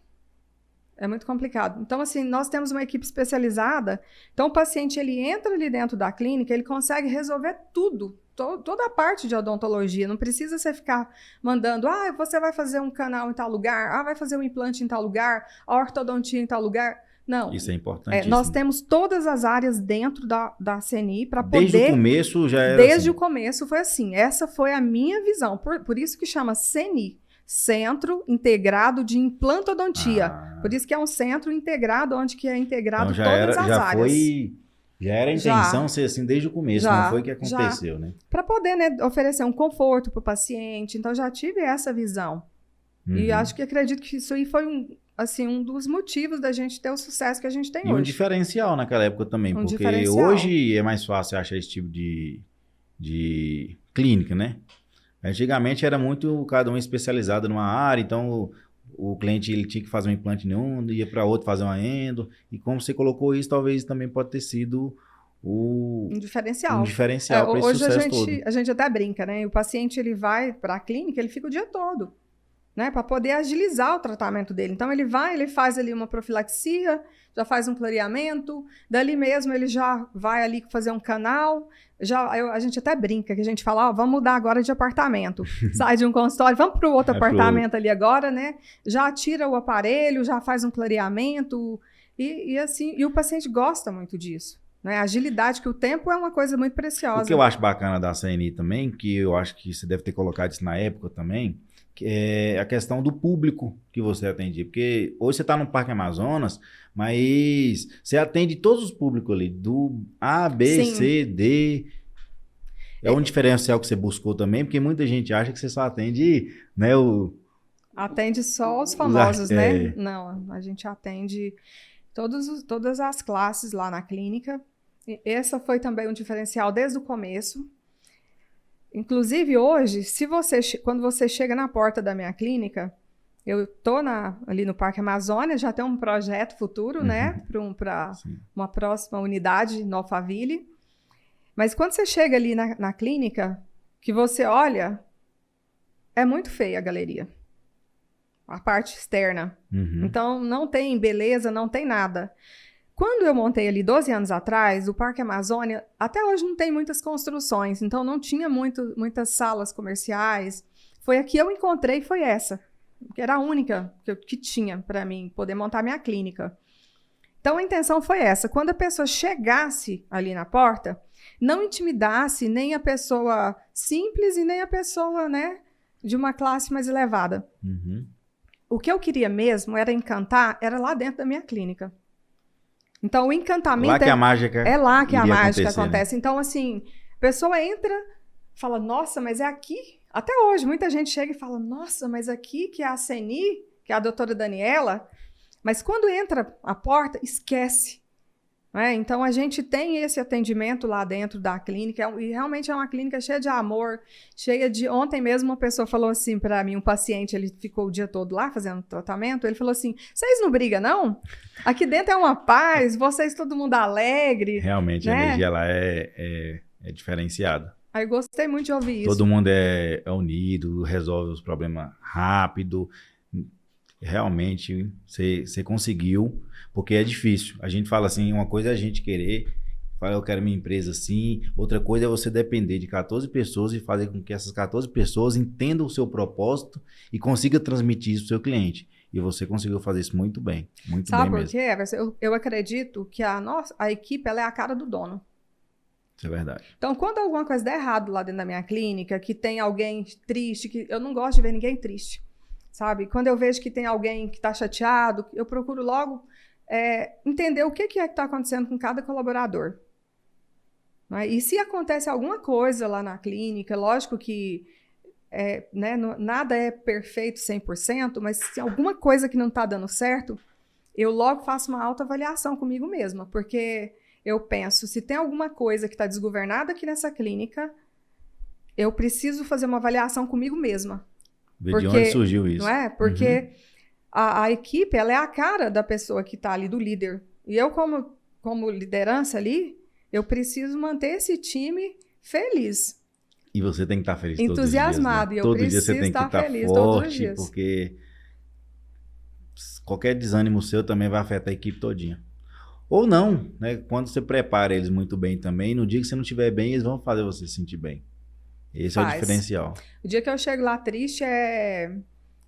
É muito complicado. Então, assim, nós temos uma equipe especializada. Então, o paciente, ele entra ali dentro da clínica, ele consegue resolver tudo. Toda a parte de odontologia. Não precisa você ficar mandando, você vai fazer um canal em tal lugar, vai fazer um implante em tal lugar, a ortodontia em tal lugar. Não. Isso é importante. Nós temos todas as áreas dentro da CNI para poder... Desde o começo já era Desde assim. o começo foi assim. Essa foi a minha visão. Por isso que chama CNI. Centro Integrado de Implantodontia. Por isso que é um centro integrado, onde que é integrado então, todas as áreas. Já era a intenção ser assim desde o começo, não foi o que aconteceu, né? Para poder, né, oferecer um conforto para o paciente. Então, já tive essa visão. E acredito que isso aí foi um dos motivos da gente ter o sucesso que a gente tem hoje. E um diferencial naquela época também, porque hoje é mais fácil achar esse tipo de clínica, né? Antigamente era muito cada um especializado numa área, então o cliente ele tinha que fazer um implante em um, ia para outro fazer uma endo, e como você colocou isso, talvez também pode ter sido um diferencial para esse sucesso todo. Hoje a gente até brinca, né? O paciente ele vai para a clínica, ele fica o dia todo, né, para poder agilizar o tratamento dele. Então, ele faz ali uma profilaxia, já faz um clareamento, dali mesmo ele já vai ali fazer um canal, a gente até brinca, que a gente fala, vamos mudar agora de apartamento. Sai de um consultório, vamos para o outro apartamento ali agora, né? Já tira o aparelho, já faz um clareamento, e assim, e o paciente gosta muito disso. Né? A agilidade, que o tempo é uma coisa muito preciosa. O que eu acho bacana da CNI também, que eu acho que você deve ter colocado isso na época também, que é a questão do público que você atende. Porque hoje você está no Parque Amazonas, mas você atende todos os públicos ali, do A, B, Sim. C, D. É um diferencial que você buscou também, porque muita gente acha que você só atende, né, Atende só os famosos, né? Não, a gente atende todas as classes lá na clínica. E essa foi também um diferencial desde o começo. Inclusive, hoje, quando você chega na porta da minha clínica, eu estou ali no Parque Amazônia, já tem um projeto futuro, né, para uma próxima unidade no Alphaville. Mas quando você chega ali na clínica, que você olha, é muito feia a galeria, a parte externa. Então, não tem beleza, não tem nada. Quando eu montei ali 12 anos atrás, o Parque Amazônia, até hoje não tem muitas construções, então não tinha muitas salas comerciais. Foi a que eu encontrei, foi essa, que era a única que tinha para mim poder montar minha clínica. Então a intenção foi essa, quando a pessoa chegasse ali na porta, não intimidasse nem a pessoa simples e nem a pessoa, né, de uma classe mais elevada. O que eu queria mesmo era encantar, era lá dentro da minha clínica. Então, o encantamento lá que a mágica é lá que a mágica acontece. Né? Então, assim, a pessoa entra, fala, nossa, mas é aqui? Até hoje, muita gente chega e fala, nossa, mas aqui que é a CNI, que é a doutora Daniela, mas quando entra a porta, esquece. Então, a gente tem esse atendimento lá dentro da clínica, e realmente é uma clínica cheia de amor, cheia de... Ontem mesmo uma pessoa falou assim para mim, um paciente, ele ficou o dia todo lá fazendo tratamento, ele falou assim, vocês não brigam, não? Aqui dentro é uma paz, vocês todo mundo alegre. Realmente, né? a energia lá é diferenciada. Aí eu gostei muito de ouvir isso. Todo mundo é unido, resolve os problemas rápido. Realmente, você conseguiu, porque é difícil. A gente fala assim, uma coisa é a gente querer, fala eu quero minha empresa assim, outra coisa é você depender de 14 pessoas e fazer com que essas 14 pessoas entendam o seu propósito e consiga transmitir isso para o seu cliente. E você conseguiu fazer isso muito bem, muito bem mesmo. Sabe por quê? Eu acredito que a equipe ela é a cara do dono. Isso é verdade. Então, quando alguma coisa der errado lá dentro da minha clínica, que tem alguém triste, que eu não gosto de ver ninguém triste, sabe? Quando eu vejo que tem alguém que está chateado, eu procuro logo entender o que é que está acontecendo com cada colaborador. Né? E se acontece alguma coisa lá na clínica, lógico que nada é perfeito 100%, mas se alguma coisa que não está dando certo, eu logo faço uma autoavaliação comigo mesma, porque eu penso, se tem alguma coisa que está desgovernada aqui nessa clínica, eu preciso fazer uma avaliação comigo mesma. Ver de onde surgiu isso. Não é? Porque a equipe, ela é a cara da pessoa que está ali, do líder. E eu, como liderança ali, eu preciso manter esse time feliz. E você tem que estar feliz entusiasmado. Todos os dias, né? E eu preciso estar feliz todos os dias. Porque qualquer desânimo seu também vai afetar a equipe todinha. Ou não, né? Quando você prepara eles muito bem também, no dia que você não estiver bem, eles vão fazer você se sentir bem. Esse é o diferencial. O dia que eu chego lá triste,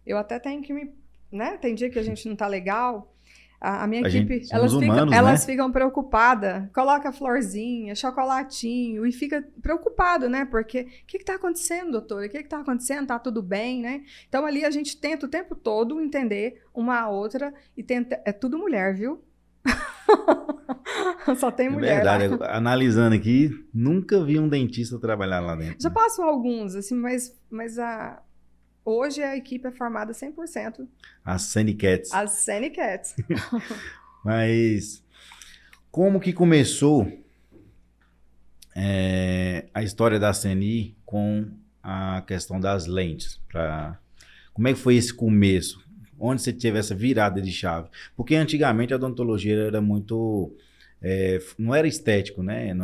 eu até tenho que me... Né? Tem dia que a gente não tá legal. A minha equipe, elas ficam preocupadas. Coloca florzinha, chocolatinho e fica preocupado, né? Porque, o que tá acontecendo, doutora? O que tá acontecendo? Tá tudo bem, né? Então, ali a gente tenta o tempo todo entender uma a outra e tenta... É tudo mulher, viu? Só tem mulher. É verdade, analisando aqui, nunca vi um dentista trabalhar lá dentro. Já passam alguns, assim, mas hoje a equipe é formada 100%. As Sandy Cats. As Sandy Cats. Mas como que começou a história da CNI com a questão das lentes? Como é que foi esse começo? Onde você teve essa virada de chave? Porque antigamente a odontologia era muito... não era estético, né?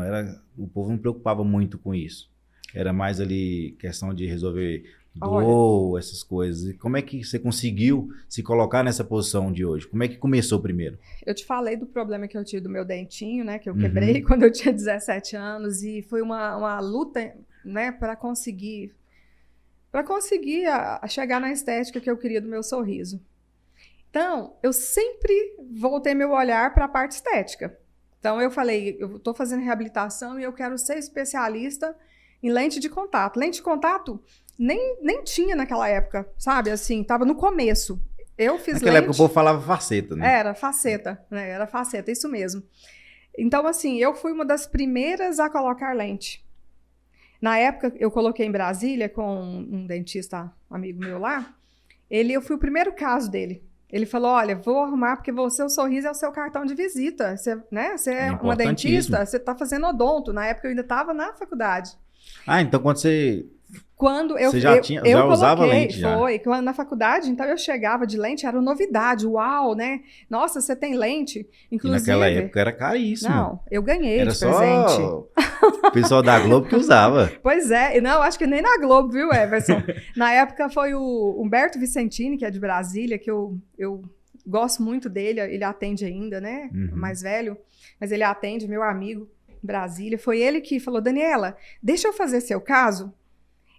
O povo não preocupava muito com isso. Era mais ali questão de resolver dor, essas coisas. E como é que você conseguiu se colocar nessa posição de hoje? Como é que começou primeiro? Eu te falei do problema que eu tive do meu dentinho, né? Que eu quebrei quando eu tinha 17 anos. E foi uma luta, né? Para conseguir chegar na estética que eu queria do meu sorriso. Então, eu sempre voltei meu olhar para a parte estética. Então, eu falei, eu estou fazendo reabilitação e eu quero ser especialista em lente de contato. Lente de contato nem tinha naquela época, sabe? Assim, estava no começo. Eu fiz naquela época o povo falava faceta, né? Era faceta, isso mesmo. Então, assim, eu fui uma das primeiras a colocar lente. Na época, eu coloquei em Brasília com um dentista amigo meu lá. Eu fui o primeiro caso dele. Ele falou, olha, vou arrumar porque o seu sorriso é o seu cartão de visita. Você é uma dentista, você está fazendo odonto. Na época, eu ainda estava na faculdade. Ah, então você eu já usava lente? Foi, na faculdade, então eu chegava de lente, era novidade, uau, né? Nossa, você tem lente? Inclusive... E naquela época era caríssimo. Não, eu ganhei era de presente. Só o pessoal da Globo que usava. Pois é, não, acho que nem na Globo, viu, Everson? Na época foi o Humberto Vicentini, que é de Brasília, que eu gosto muito dele, ele atende ainda, né? Mais velho, mas ele atende, meu amigo, em Brasília. Foi ele que falou, Daniela, deixa eu fazer seu caso.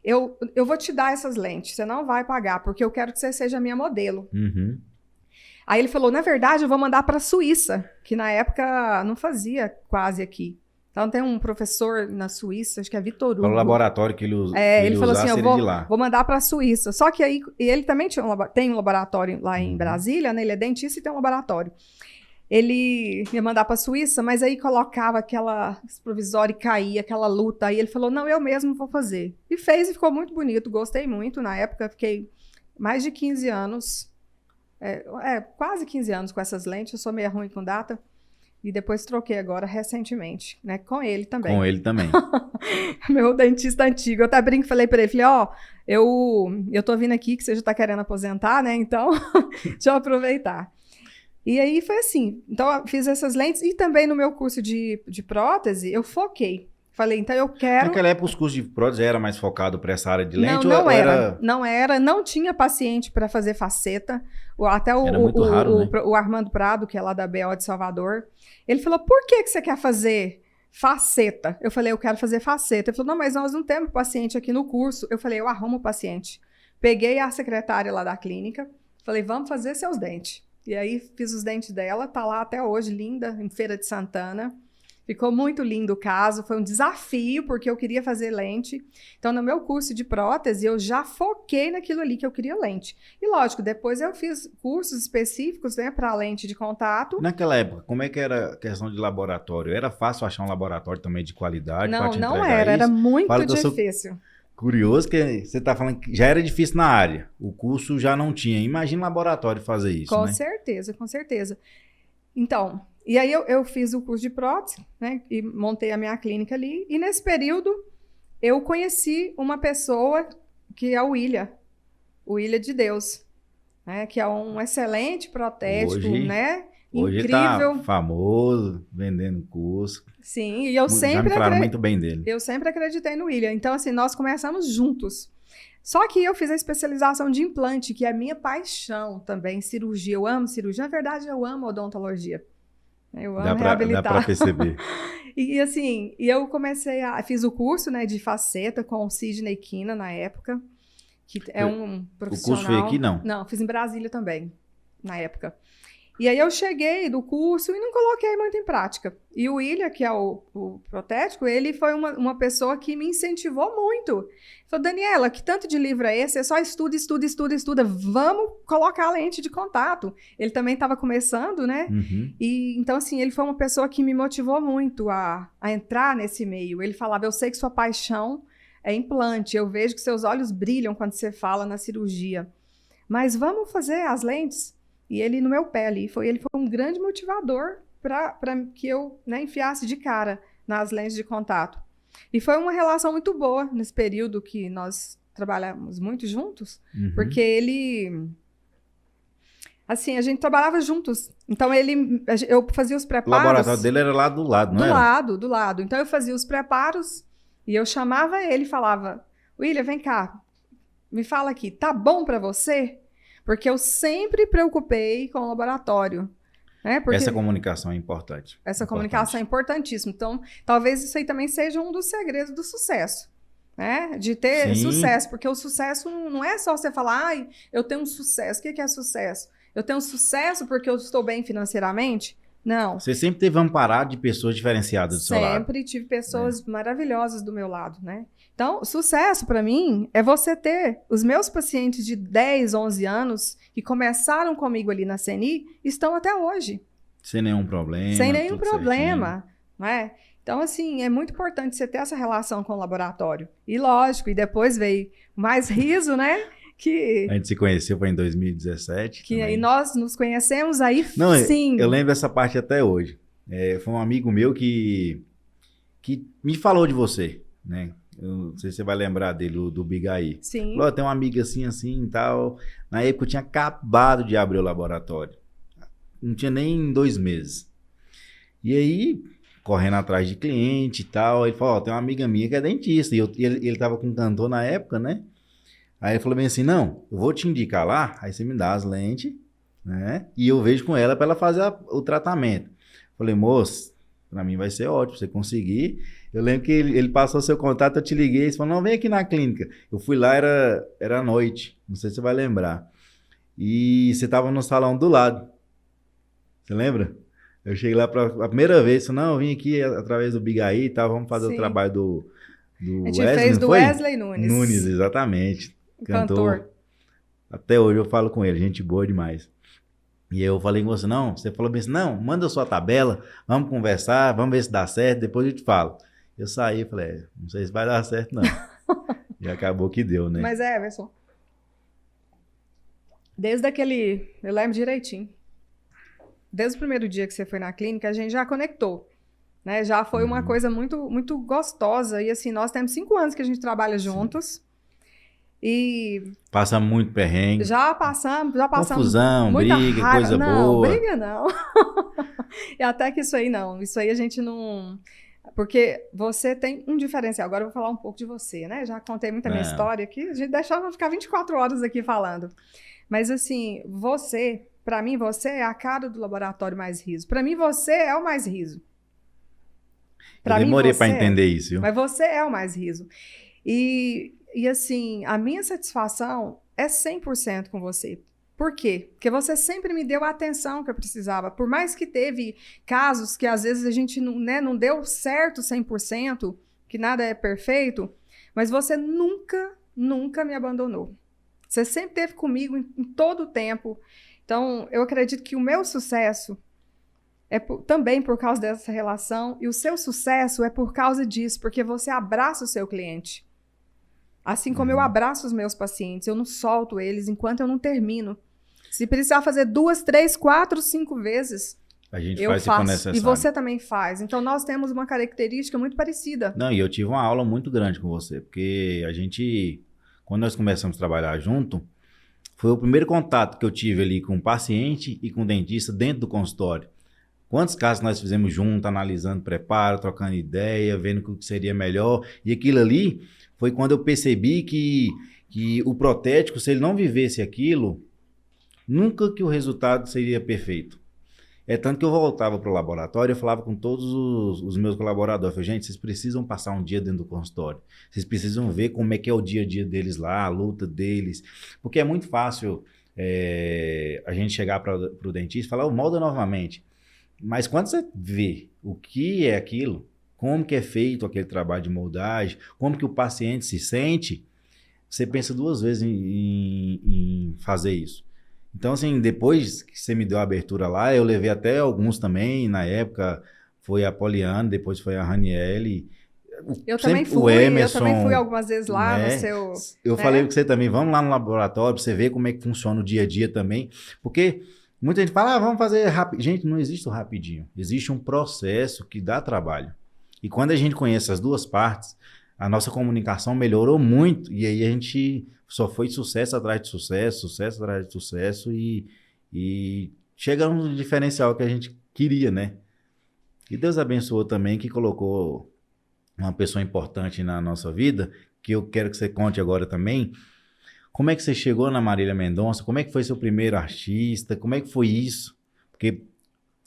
Eu vou te dar essas lentes, você não vai pagar, porque eu quero que você seja minha modelo. Aí ele falou, na verdade, eu vou mandar para a Suíça, que na época não fazia quase aqui. Então tem um professor na Suíça, acho que é Vitor Hugo. Para o laboratório que ele ele falou assim, eu vou mandar para a Suíça. Só que aí, ele também tem um laboratório lá em Brasília, né? Ele é dentista e tem um laboratório. Ele ia mandar para a Suíça, mas aí colocava aquela provisória e caía, aquela luta. Aí ele falou, não, eu mesmo vou fazer. E fez e ficou muito bonito, gostei muito. Na época, fiquei mais de 15 anos, quase 15 anos com essas lentes. Eu sou meio ruim com data, E depois troquei agora recentemente, né? Com ele também. Com ele também. Meu dentista antigo. Eu até brinco, falei pra ele, falei, ó, eu tô vindo aqui que você já tá querendo aposentar, né? Então, deixa eu aproveitar. E aí foi assim. Então, eu fiz essas lentes e também no meu curso de prótese, eu foquei. Falei, então eu quero... Naquela época, os cursos de prótese era mais focado para essa área de Não, lente? não ou era. Não era. Não tinha paciente para fazer faceta. Até Era muito raro, né? o Armando Prado, que é lá da BO de Salvador, ele falou, por que você quer fazer faceta? Eu falei, eu quero fazer faceta. Ele falou, não, mas nós não temos paciente aqui no curso. Eu falei, eu arrumo o paciente. Peguei a secretária lá da clínica, falei, vamos fazer seus dentes. E aí fiz os dentes dela, tá lá até hoje, linda, em Feira de Santana. Ficou muito lindo o caso, foi um desafio, porque eu queria fazer lente. Então, no meu curso de prótese, eu já foquei naquilo ali que eu queria lente. E, lógico, depois eu fiz cursos específicos, né, para lente de contato. Naquela época, como é que era a questão de laboratório? Era fácil achar um laboratório também de qualidade para te Não entregar era isso? muito Fala que eu sou difícil. curioso, que você está falando que já era difícil na área. O curso já não tinha. Imagina um laboratório fazer isso, Com né? certeza, com certeza. Então, e aí eu fiz o curso de prótese, né, e montei a minha clínica ali, e nesse período eu conheci uma pessoa que é o William de Deus, né, que é um excelente protético, Hoje- né, Hoje ele incrível. tá famoso, vendendo curso. Sim, e eu Já me sempre falaram muito bem dele. eu sempre acreditei no William. Então, assim, nós começamos juntos. Só que eu fiz a especialização de implante, que é a minha paixão também, cirurgia. Eu amo cirurgia. Na verdade, eu amo odontologia. Eu amo Dá reabilitar. pra perceber. E assim, eu fiz o curso, né, de faceta com o Sidney Kina na época, que é um profissional. curso foi aqui, não? Não, fiz em Brasília também, na época. E aí eu cheguei do curso e não coloquei muito em prática. E o William, que é o protético, ele foi uma pessoa que me incentivou muito. Ele falou, Daniela, que tanto de livro é esse? Você só estuda, estuda, estuda, estuda. Vamos colocar a lente de contato. Ele também estava começando, né? Uhum. E então, assim, ele foi uma pessoa que me motivou muito a entrar nesse meio. Ele falava, eu sei que sua paixão é implante. Eu vejo que seus olhos brilham quando você fala na cirurgia. Mas vamos fazer as lentes? E ele no meu pé ali, ele foi um grande motivador para que eu, né, enfiasse de cara nas lentes de contato. E foi uma relação muito boa nesse período que nós trabalhamos muito juntos, Uhum. porque ele... Assim, a gente trabalhava juntos. Então, eu fazia os O preparos... laboratório dele era lá do lado, não era? Do lado. Então, eu fazia os preparos e eu chamava ele e falava, William, vem cá, me fala aqui, tá bom para você? Porque eu sempre preocupei com o laboratório. Né? Porque Essa comunicação é importante. essa comunicação é importantíssima. Então, talvez isso aí também seja um dos segredos do sucesso. Né? De ter Sim. sucesso. Porque o sucesso não é só você falar, ai, eu tenho um sucesso. O que é sucesso? Eu tenho um sucesso porque eu estou bem financeiramente? Não. Você sempre teve amparado de pessoas diferenciadas do seu lado. Sempre tive pessoas maravilhosas do meu lado, né? Então, sucesso para mim é você ter os meus pacientes de 10, 11 anos que começaram comigo ali na CNI, estão até hoje. Sem nenhum problema. Sem nenhum tudo problema, não é? Então, assim, é muito importante você ter essa relação com o laboratório. E lógico, e depois veio mais riso, né? certinho. A gente se conheceu foi em 2017. Que também. aí nós nos conhecemos aí, Não, sim. eu lembro essa parte até hoje. Foi um amigo meu que me falou de você, né? Eu não sei se você vai lembrar dele, do Bigaí. Sim. Falou, tem uma amiga assim e tal. Na época eu tinha acabado de abrir o laboratório. Não tinha nem 2 meses. E aí, correndo atrás de cliente e tal, ele falou, tem uma amiga minha que é dentista. E ele tava com um cantor na época, né? Aí ele falou bem assim, não, eu vou te indicar lá, aí você me dá as lentes, né? E eu vejo com ela para ela fazer o tratamento. Falei, moço, pra mim vai ser ótimo, você conseguir. Eu lembro que ele passou seu contato, eu te liguei, você falou, não, vem aqui na clínica. Eu fui lá, era noite, não sei se você vai lembrar. E você tava no salão do lado. Você lembra? Eu cheguei lá a primeira vez, falei, não, eu vim aqui através do Bigaí e tal, vamos fazer o trabalho do a gente Wesley, fez do foi? Wesley Nunes. Nunes, exatamente. Cantor. Até hoje eu falo com ele, gente boa demais. E eu falei com você, não, você falou bem assim, não, manda a sua tabela, vamos conversar, vamos ver se dá certo, depois eu te falo. Eu saí e falei, não sei se vai dar certo não. E acabou que deu, né? Mas Everson, desde aquele, eu lembro direitinho, desde o primeiro dia que você foi na clínica, a gente já conectou, né? Já foi uma coisa muito, muito gostosa. E assim, nós temos 5 anos que a gente trabalha juntos. E passa muito perrengue. já passamos confusão, muita briga, raiva. coisa não, boa. Briga não. E até que isso aí não. Isso aí a gente não... Porque você tem um diferencial. Agora eu vou falar um pouco de você, né? Já contei muito a minha história aqui. A gente deixava ficar 24 horas aqui falando. Mas assim, você, pra mim, você é a cara do laboratório Mais Riso. Pra mim, você é o Mais Riso. Eu demorei pra entender isso, viu? Mas você é o Mais Riso. E assim, a minha satisfação é 100% com você. Por quê? Porque você sempre me deu a atenção que eu precisava. Por mais que teve casos que às vezes a gente não deu certo 100%, que nada é perfeito, mas você nunca, nunca me abandonou. Você sempre esteve comigo em todo o tempo. Então, eu acredito que o meu sucesso é também por causa dessa relação, e o seu sucesso é por causa disso, porque você abraça o seu cliente. Assim como eu abraço os meus pacientes, eu não solto eles enquanto eu não termino. Se precisar fazer 2, 3, 4, 5 vezes, a gente eu faz se for faço. necessário. E você também faz. Então, nós temos uma característica muito parecida. Não, e eu tive uma aula muito grande com você, porque a gente, quando nós começamos a trabalhar junto, foi o primeiro contato que eu tive ali com o paciente e com o dentista dentro do consultório. Quantos casos nós fizemos junto, analisando preparo, trocando ideia, vendo o que seria melhor. E aquilo ali foi quando eu percebi que o protético, se ele não vivesse aquilo, nunca que o resultado seria perfeito. É tanto que eu voltava para o laboratório e falava com todos os meus colaboradores. Eu falei, gente, vocês precisam passar um dia dentro do consultório. Vocês precisam ver como é que é o dia a dia deles lá, a luta deles. Porque é muito fácil a gente chegar para o dentista e falar, molda novamente. Mas quando você vê o que é aquilo, como que é feito aquele trabalho de moldagem, como que o paciente se sente, você pensa 2 vezes em fazer isso. Então, assim, depois que você me deu a abertura lá, eu levei até alguns também, na época foi a Poliana, depois foi a Raniele. Eu também fui, o Emerson, eu também fui algumas vezes lá né? no seu... Eu falei com você também, vamos lá no laboratório pra você ver como é que funciona o dia a dia também, porque muita gente fala, vamos fazer rápido. Gente, não existe o rapidinho, existe um processo que dá trabalho. E quando a gente conhece as duas partes, a nossa comunicação melhorou muito, e aí a gente só foi sucesso atrás de sucesso, sucesso atrás de sucesso, e chegamos no diferencial que a gente queria, né? E Deus abençoou também, que colocou uma pessoa importante na nossa vida, que eu quero que você conte agora também. Como é que você chegou na Marília Mendonça? Como é que foi seu primeiro artista? Como é que foi isso? Porque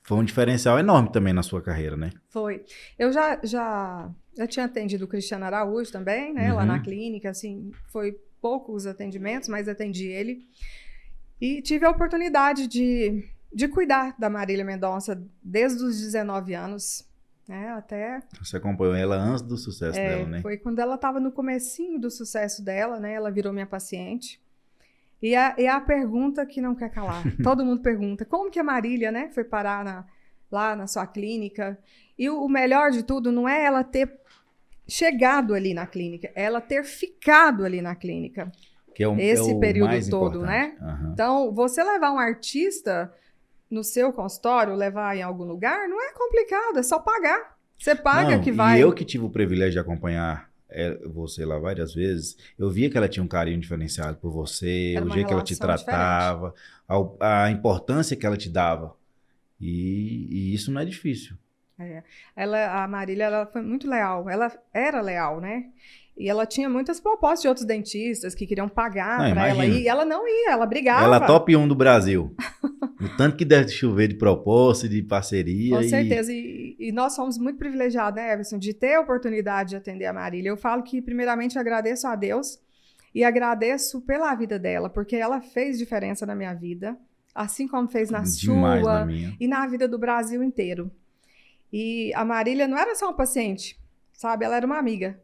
foi um diferencial enorme também na sua carreira, né? Foi. Eu já tinha atendido o Cristiano Araújo também, né? Lá na clínica, assim, foi poucos atendimentos, mas atendi ele. E tive a oportunidade de cuidar da Marília Mendonça desde os 19 anos, né? Até... Você acompanhou ela antes do sucesso dela, né? Foi quando ela estava no comecinho do sucesso dela, né? Ela virou minha paciente. E a pergunta que não quer calar. Todo mundo pergunta, como que a Marília, né, foi parar lá na sua clínica? E o melhor de tudo não é ela ter chegado ali na clínica, é ela ter ficado ali na clínica. Que é esse o período mais todo, importante. né? Então, você levar um artista no seu consultório, levar em algum lugar, não é complicado, é só pagar. Você paga que vai... E eu que tive o privilégio de acompanhar você lá várias vezes, eu via que ela tinha um carinho diferenciado por você, o jeito que ela te tratava, a importância que ela te dava. E isso não é difícil. A Marília, ela foi muito leal. Ela era leal, né? E ela tinha muitas propostas de outros dentistas que queriam pagar para ela ir. E ela não ia, ela brigava. Ela é top 1 do Brasil. O tanto que deve chover de proposta, de parceria. Com certeza. E nós somos muito privilegiados, né, Everson, de ter a oportunidade de atender a Marília. Eu falo que, primeiramente, agradeço a Deus e agradeço pela vida dela, porque ela fez diferença na minha vida, assim como fez na Demais sua na minha. E na vida do Brasil inteiro. E a Marília não era só uma paciente, sabe? Ela era uma amiga.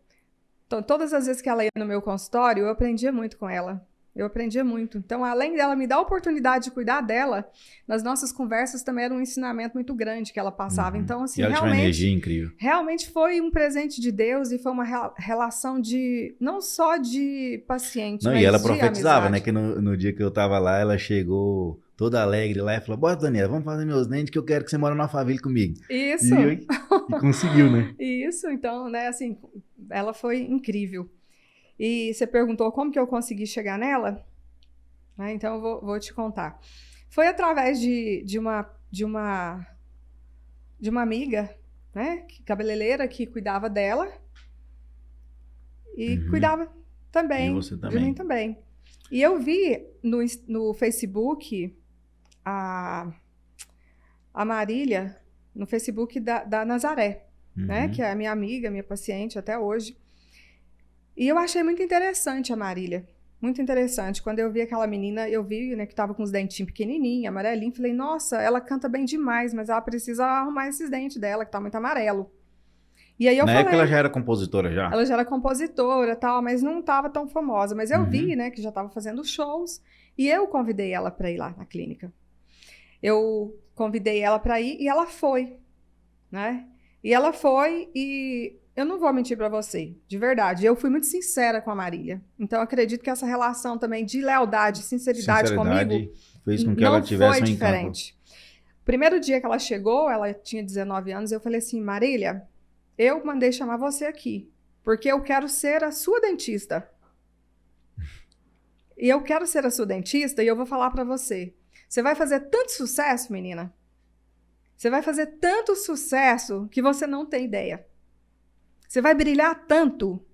Então, todas as vezes que ela ia no meu consultório, eu aprendia muito com ela. Eu aprendia muito. Então, além dela me dar a oportunidade de cuidar dela, nas nossas conversas também era um ensinamento muito grande que ela passava. Então, assim, e ela tinha uma energia incrível. Realmente foi um presente de Deus e foi uma relação não só de paciente, mas e ela de profetizava, amizade. né? Que no dia que eu tava lá, ela chegou toda alegre lá, e falou, bora, Daniela, vamos fazer meus dentes que eu quero que você mora numa família comigo. Isso. E conseguiu, né? Isso, então, né, assim, ela foi incrível. E você perguntou como que eu consegui chegar nela? Né, então, eu vou te contar. Foi através de uma amiga, né, cabeleireira, que cuidava dela e cuidava também, E você de também. mim também. E eu vi no Facebook a Marília, no Facebook da Nazaré, né, que é a minha amiga, minha paciente até hoje. E eu achei muito interessante a Marília. Muito interessante. Quando eu vi aquela menina, eu vi, né, que tava com os dentinhos pequenininhos, amarelinhos. Falei, nossa, ela canta bem demais, mas ela precisa arrumar esses dentes dela, que tá muito amarelo. E aí eu Na falei... época ela já era compositora, já? Ela já era compositora e tal, mas não tava tão famosa. Mas eu vi, né, que já tava fazendo shows. E eu convidei ela para ir lá na clínica. Eu convidei ela para ir e ela foi, né? E ela foi e... Eu não vou mentir para você, de verdade. Eu fui muito sincera com a Marília. Então, eu acredito que essa relação também de lealdade, sinceridade comigo fez com que não ela tivesse foi um diferente. Primeiro dia que ela chegou, ela tinha 19 anos, eu falei assim, Marília, eu mandei chamar você aqui, porque eu quero ser a sua dentista. E eu quero ser a sua dentista e eu vou falar para você. Você vai fazer tanto sucesso, menina. Você vai fazer tanto sucesso que você não tem ideia. Você vai brilhar tanto.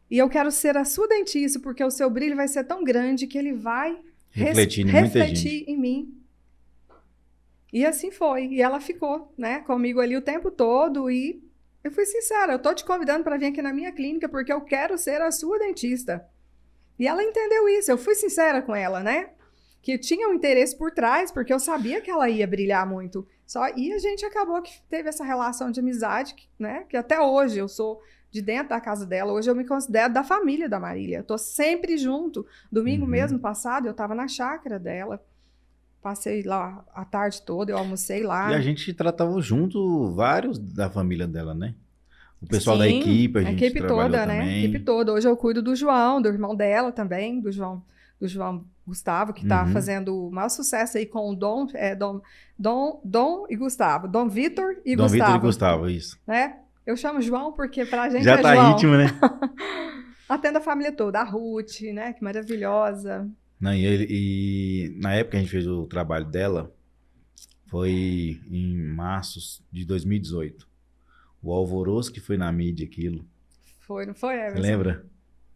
E eu quero ser a sua dentista, porque o seu brilho vai ser tão grande que ele vai refletir em mim. E assim foi. E ela ficou, né, comigo ali o tempo todo. E eu fui sincera, eu tô te convidando para vir aqui na minha clínica porque eu quero ser a sua dentista. E ela entendeu isso. Eu fui sincera com ela, né? Que tinha um interesse por trás, porque eu sabia que ela ia brilhar muito. E a gente acabou que teve essa relação de amizade, né? Que até hoje eu sou de dentro da casa dela. Hoje eu me considero da família da Marília. Eu tô sempre junto. Domingo mesmo passado, eu tava na chácara dela. Passei lá a tarde toda, eu almocei lá. E a gente tratava junto vários da família dela, né? O pessoal da equipe, a gente equipe toda, também. né? A equipe toda. Hoje eu cuido do João, do irmão dela também, do João Gustavo, que tá fazendo o maior sucesso aí com o Dom e Gustavo. Dom Vitor e Dom Gustavo. Vitor e Gustavo, isso. Né? Eu chamo João porque pra gente já é tá João. íntimo, né? Atendo a família toda. A Ruth, né? Que maravilhosa. Não, e na época que a gente fez o trabalho dela, foi em março de 2018. O alvoroço que foi na mídia aquilo. Foi, não foi, Everson? Você lembra?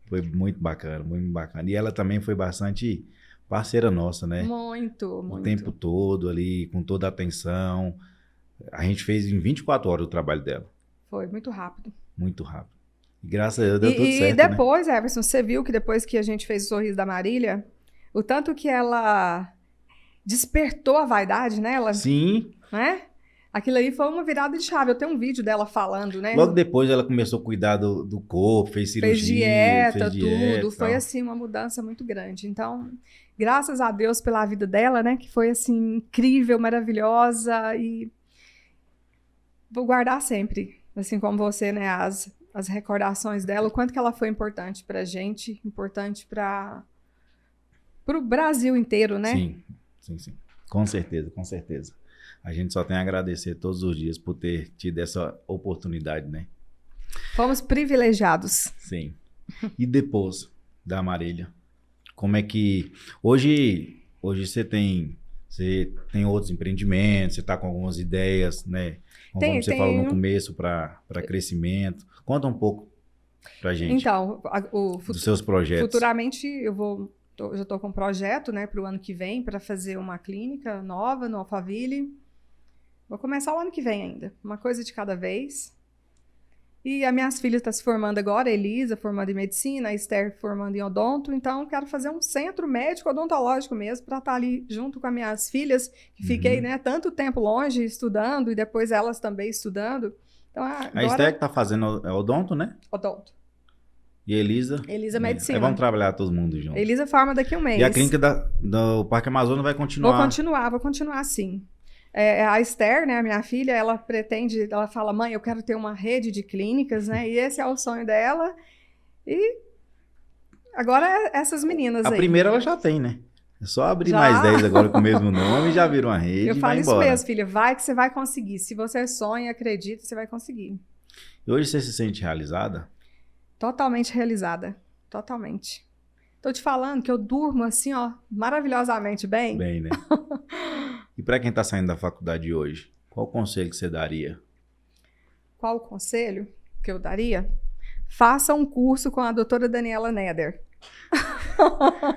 Foi muito bacana, muito bacana. E ela também foi bastante parceira nossa, né? Muito, muito. O tempo todo ali, com toda a atenção. A gente fez em 24 horas o trabalho dela. Foi, muito rápido. Muito rápido. E graças a Deus deu tudo certo, E depois, né? Everson, você viu que depois que a gente fez o sorriso da Marília, o tanto que ela despertou a vaidade nela. Sim. Né? Aquilo aí foi uma virada de chave. Eu tenho um vídeo dela falando, né? Logo depois ela começou a cuidar do corpo, fez cirurgia, fez dieta, tudo. Foi assim uma mudança muito grande. Então, graças a Deus pela vida dela, né? Que foi assim incrível, maravilhosa e vou guardar sempre, assim como você, né? As recordações dela, o quanto que ela foi importante pra gente, importante para o Brasil inteiro, né? Sim. Com certeza, com certeza. A gente só tem a agradecer todos os dias por ter tido essa oportunidade, né? Fomos privilegiados. Sim. E depois da Marília, como é que... Hoje você tem outros empreendimentos, você está com algumas ideias, né? Como você falou no começo, para crescimento. Conta um pouco pra gente. Então, dos seus projetos. Futuramente eu já estou com um projeto, né, para o ano que vem, para fazer uma clínica nova no Alphaville. Vou começar o ano que vem ainda, uma coisa de cada vez. E as minhas filhas estão se formando agora, a Elisa formando em medicina, a Esther formando em odonto, então quero fazer um centro médico odontológico mesmo, para estar ali junto com as minhas filhas, que fiquei, né, tanto tempo longe estudando, e depois elas também estudando. Então, agora... A Esther que está fazendo odonto, né? Odonto. E a Elisa? Elisa medicina. Aí vamos trabalhar todo mundo junto. Elisa forma daqui a um mês. E a clínica do Parque Amazonas vai continuar? Vou continuar sim. A Esther, né, a minha filha, ela fala, mãe, eu quero ter uma rede de clínicas, né, e esse é o sonho dela. E agora essas meninas aí. A primeira ela já tem, né? É só abrir Já. mais 10 agora com o mesmo nome e já vira uma rede Eu e falo vai isso embora. mesmo, filha. Vai que você vai conseguir. Se você sonha, acredita, você vai conseguir. E hoje você se sente realizada? Totalmente realizada. Totalmente. Tô te falando que eu durmo assim, ó, maravilhosamente bem. Bem, né? E para quem tá saindo da faculdade hoje, qual o conselho que você daria? Qual o conselho que eu daria? Faça um curso com a doutora Daniela Neder.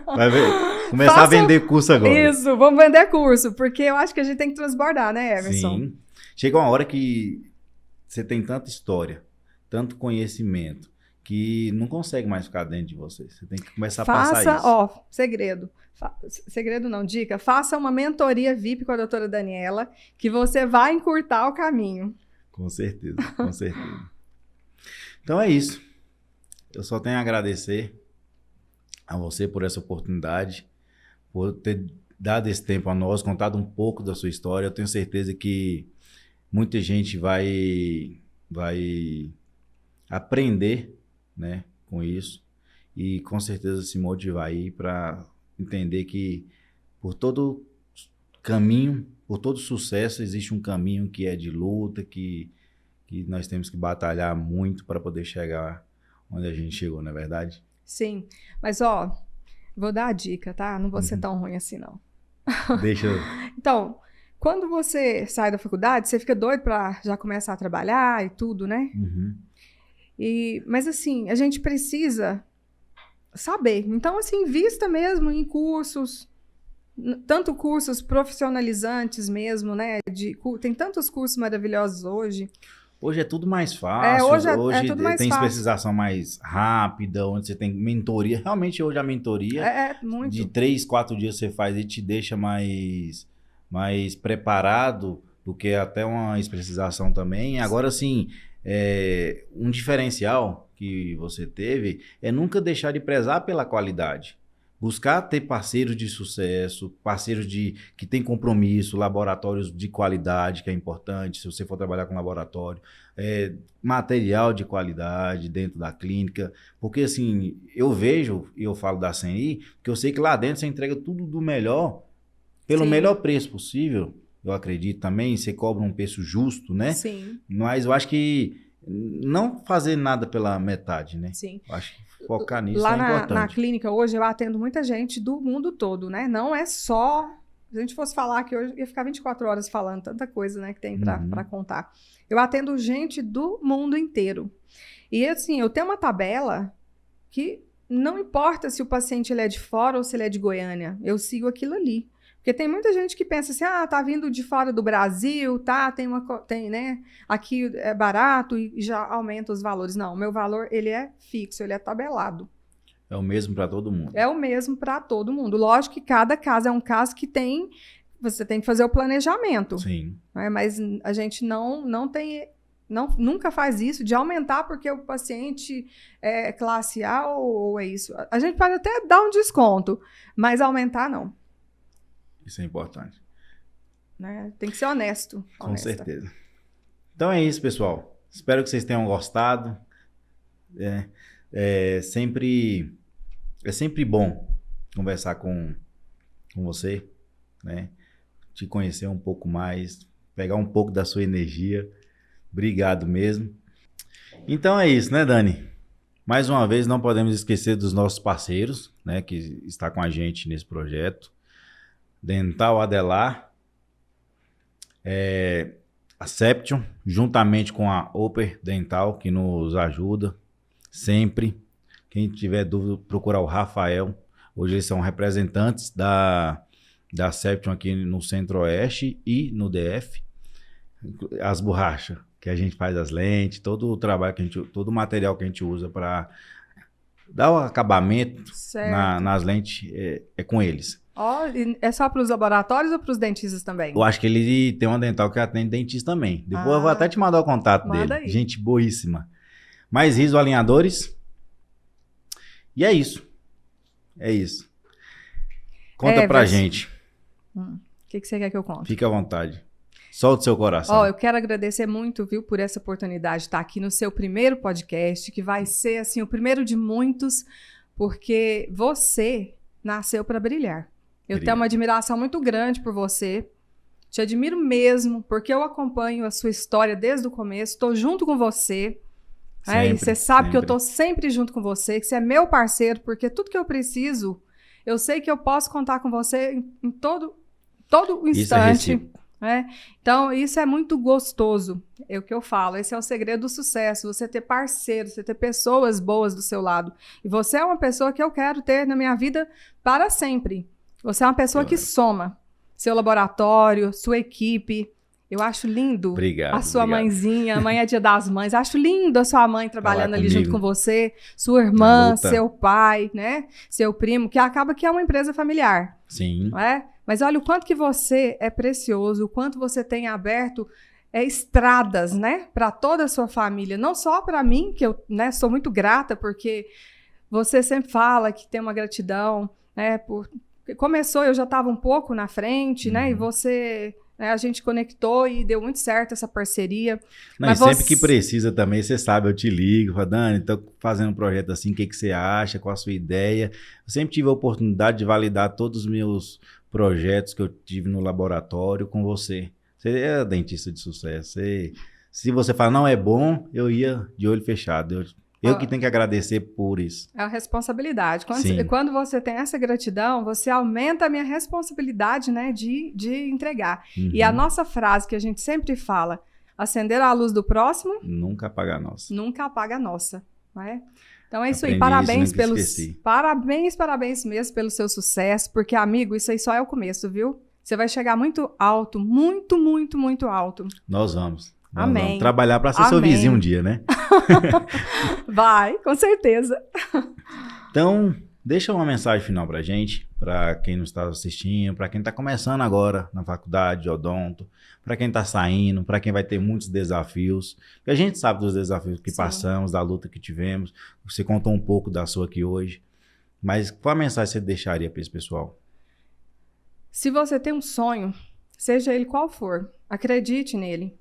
Vai ver, começar a vender curso agora. Isso, vamos vender curso, porque eu acho que a gente tem que transbordar, né, Emerson? Sim. Chega uma hora que você tem tanta história, tanto conhecimento, que não consegue mais ficar dentro de você. Você tem que começar a passar isso. Ó, segredo. Segredo não, dica. Faça uma mentoria VIP com a doutora Daniela, que você vai encurtar o caminho. Com certeza, com certeza. Então é isso. Eu só tenho a agradecer a você por essa oportunidade, por ter dado esse tempo a nós, contado um pouco da sua história. Eu tenho certeza que muita gente vai aprender, né, com isso e com certeza se motivar aí para entender que por todo caminho, por todo sucesso, existe um caminho que é de luta, que nós temos que batalhar muito para poder chegar onde a gente chegou, não é verdade? Sim, mas ó, vou dar a dica, tá? Não vou ser tão ruim assim, não. Deixa eu... Então, quando você sai da faculdade, você fica doido pra já começar a trabalhar e tudo, né? Uhum. Mas assim, a gente precisa saber. Então, assim, invista mesmo em cursos, tanto cursos profissionalizantes mesmo, né? Tem tantos cursos maravilhosos hoje. Hoje é tudo mais fácil, hoje hoje tudo mais tem fácil. especialização mais rápida, onde você tem mentoria. Realmente hoje a mentoria Muito. de 3, 4 dias você faz e te deixa mais preparado do que até uma especialização também. Agora sim, um diferencial que você teve é nunca deixar de prezar pela qualidade. Buscar ter parceiros de sucesso, parceiros que têm compromisso, laboratórios de qualidade, que é importante, se você for trabalhar com laboratório, material de qualidade dentro da clínica, porque assim, eu vejo, e eu falo da CNI, que eu sei que lá dentro você entrega tudo do melhor, pelo Sim. melhor preço possível, eu acredito também, você cobra um preço justo, né? Sim. Mas eu acho que não fazer nada pela metade, né? Sim. Eu acho que focar nisso Lá é importante. na clínica hoje eu atendo muita gente do mundo todo, né? Não é só... Se a gente fosse falar que hoje ia ficar 24 horas falando tanta coisa, né, que tem para contar. Eu atendo gente do mundo inteiro. E assim, eu tenho uma tabela que não importa se o paciente ele é de fora ou se ele é de Goiânia, eu sigo aquilo ali. Porque tem muita gente que pensa assim, tá vindo de fora do Brasil, tá, tem, né, aqui é barato e já aumenta os valores. Não, o meu valor, ele é fixo, ele é tabelado. É o mesmo para todo mundo. É o mesmo para todo mundo. Lógico que cada caso é um caso que você tem que fazer o planejamento. Sim. Né? Mas a gente nunca faz isso de aumentar porque o paciente é classe A ou é isso. A gente pode até dar um desconto, mas aumentar não. Isso é importante. Né? Tem que ser honesto. Com certeza. Então é isso, pessoal. Espero que vocês tenham gostado. É sempre bom conversar com você, né? Te conhecer um pouco mais, pegar um pouco da sua energia. Obrigado mesmo. Então é isso, né, Dani? Mais uma vez, não podemos esquecer dos nossos parceiros, né, que está com a gente nesse projeto. Dental Adelar, a Seption, juntamente com a Upper Dental, que nos ajuda sempre. Quem tiver dúvida, procurar o Rafael. Hoje eles são representantes da Seption aqui no Centro-Oeste e no DF. As borrachas, que a gente faz as lentes, todo o trabalho todo o material que a gente usa para dar o acabamento nas lentes é com eles. É só para os laboratórios ou para os dentistas também? Eu acho que ele tem uma dental que atende dentista também. Depois eu vou até te mandar o contato dele. Aí. Gente boíssima. Mais riso alinhadores. E é isso. É isso. Conta pra gente. O que você quer que eu conte? Fique à vontade. Solta o seu coração. Eu quero agradecer muito, viu, por essa oportunidade de estar aqui no seu primeiro podcast, que vai ser, assim, o primeiro de muitos, porque você nasceu para brilhar. Eu tenho uma admiração muito grande por você. Te admiro mesmo, porque eu acompanho a sua história desde o começo. Estou junto com você. E você sabe que eu estou sempre junto com você, que você é meu parceiro, porque tudo que eu preciso, eu sei que eu posso contar com você em todo instante. Isso é Então, isso é muito gostoso. É o que eu falo. Esse é o segredo do sucesso. Você ter parceiros, você ter pessoas boas do seu lado. E você é uma pessoa que eu quero ter na minha vida para sempre. Você é uma pessoa que soma. Seu laboratório, sua equipe. Eu acho lindo a sua mãezinha. Amanhã é Dia das Mães. Acho lindo a sua mãe trabalhando ali junto com você. Sua irmã, seu pai, né? Seu primo, que acaba que é uma empresa familiar. Sim. Não é? Mas olha o quanto que você é precioso, o quanto você tem aberto estradas, né? Para toda a sua família. Não só para mim, que eu, né, sou muito grata, porque você sempre fala que tem uma gratidão, né? Começou, eu já estava um pouco na frente, né? E você, né, a gente conectou e deu muito certo essa parceria. Mas sempre que precisa também, você sabe, eu te ligo, falo, Dani, tô fazendo um projeto assim, o que você acha, qual a sua ideia? Eu sempre tive a oportunidade de validar todos os meus projetos que eu tive no laboratório com você. Você é dentista de sucesso. Se você fala, não é bom, eu ia de olho fechado. Eu que tenho que agradecer por isso. É a responsabilidade. Quando você tem essa gratidão, você aumenta a minha responsabilidade, né, de entregar. E a nossa frase que a gente sempre fala, acender a luz do próximo... Nunca apaga a nossa. Nunca apaga a nossa. Não é? Então é isso aí. Parabéns parabéns mesmo pelo seu sucesso, porque, amigo, isso aí só é o começo, viu? Você vai chegar muito alto, muito, muito, muito alto. Nós vamos. Amém. Vamos trabalhar para ser seu vizinho um dia, né? Vai, com certeza. Então, deixa uma mensagem final pra gente, para quem não está assistindo, para quem está começando agora na faculdade de odonto, para quem está saindo, para quem vai ter muitos desafios. Porque a gente sabe dos desafios que passamos, da luta que tivemos. Você contou um pouco da sua aqui hoje. Mas qual a mensagem você deixaria para esse pessoal? Se você tem um sonho, seja ele qual for, acredite nele.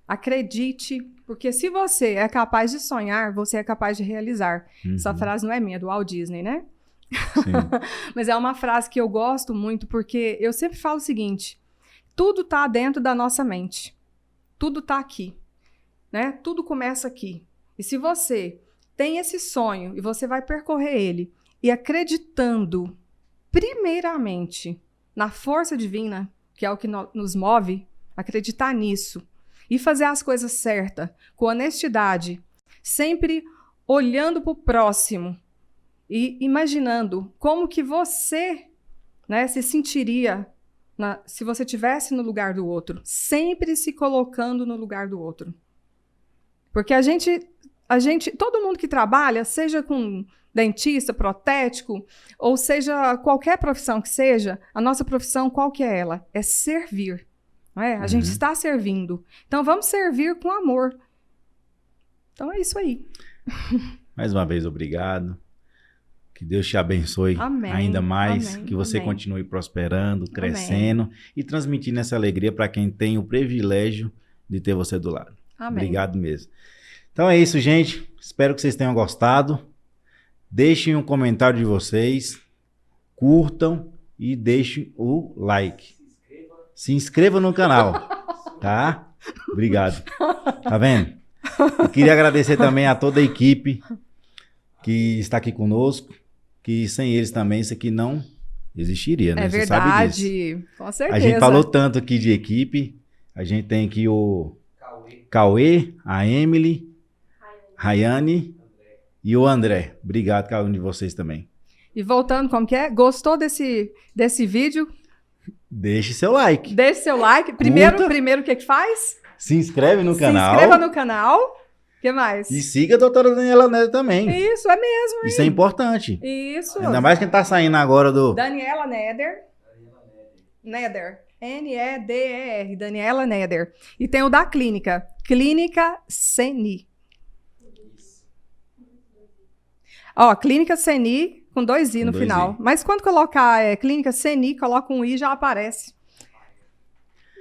Acredite, porque se você é capaz de sonhar, você é capaz de realizar. Essa frase não é minha, é do Walt Disney, né? Sim. Mas é uma frase que eu gosto muito, porque eu sempre falo o seguinte, tudo está dentro da nossa mente. Tudo está aqui, né? Tudo começa aqui. E se você tem esse sonho e você vai percorrer ele e acreditando primeiramente na força divina, que é o que nos move, acreditar nisso, e fazer as coisas certas, com honestidade, sempre olhando para o próximo e imaginando como que você, né, se sentiria se você estivesse no lugar do outro, sempre se colocando no lugar do outro. Porque a gente, todo mundo que trabalha, seja com dentista, protético, ou seja, qualquer profissão que seja, a nossa profissão, qual que é ela? É servir. Não é? A gente está servindo. Então, vamos servir com amor. Então, é isso aí. Mais uma vez, obrigado. Que Deus te abençoe ainda mais. Que você continue prosperando, crescendo e transmitindo essa alegria para quem tem o privilégio de ter você do lado. Obrigado mesmo. Então, é isso, gente. Espero que vocês tenham gostado. Deixem um comentário de vocês. Curtam e deixem o like. Se inscreva no canal, tá? Obrigado. Tá vendo? Eu queria agradecer também a toda a equipe que está aqui conosco, que sem eles também isso aqui não existiria, né? É verdade, você sabe disso. Com certeza. A gente falou tanto aqui de equipe, a gente tem aqui o Cauê, a Emily, Rayane e o André. Obrigado, cada um de vocês também. E voltando, como que é? Gostou desse vídeo? Deixe seu like. Deixe seu like. Primeiro o que faz? Se inscreve no canal. Se inscreva no canal. O que mais? E siga a doutora Daniela Neder também. Isso, é mesmo. Isso é importante. Isso. Ainda mais quem tá saindo agora do... Daniela Neder. Neder. N-E-D-E-R. Daniela Neder. E tem o da clínica. Clínica Seni. Ó, Clínica Seni com 2 I no final. Mas quando colocar Clínica Seni, coloca um I e já aparece.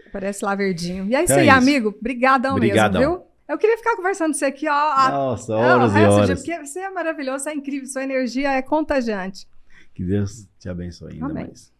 Aparece lá verdinho. E é isso aí, amigo. Obrigadão mesmo, viu? Eu queria ficar conversando com você aqui, ó. Nossa, horas e horas. Porque você é maravilhoso, você é incrível, sua energia é contagiante. Que Deus te abençoe ainda mais.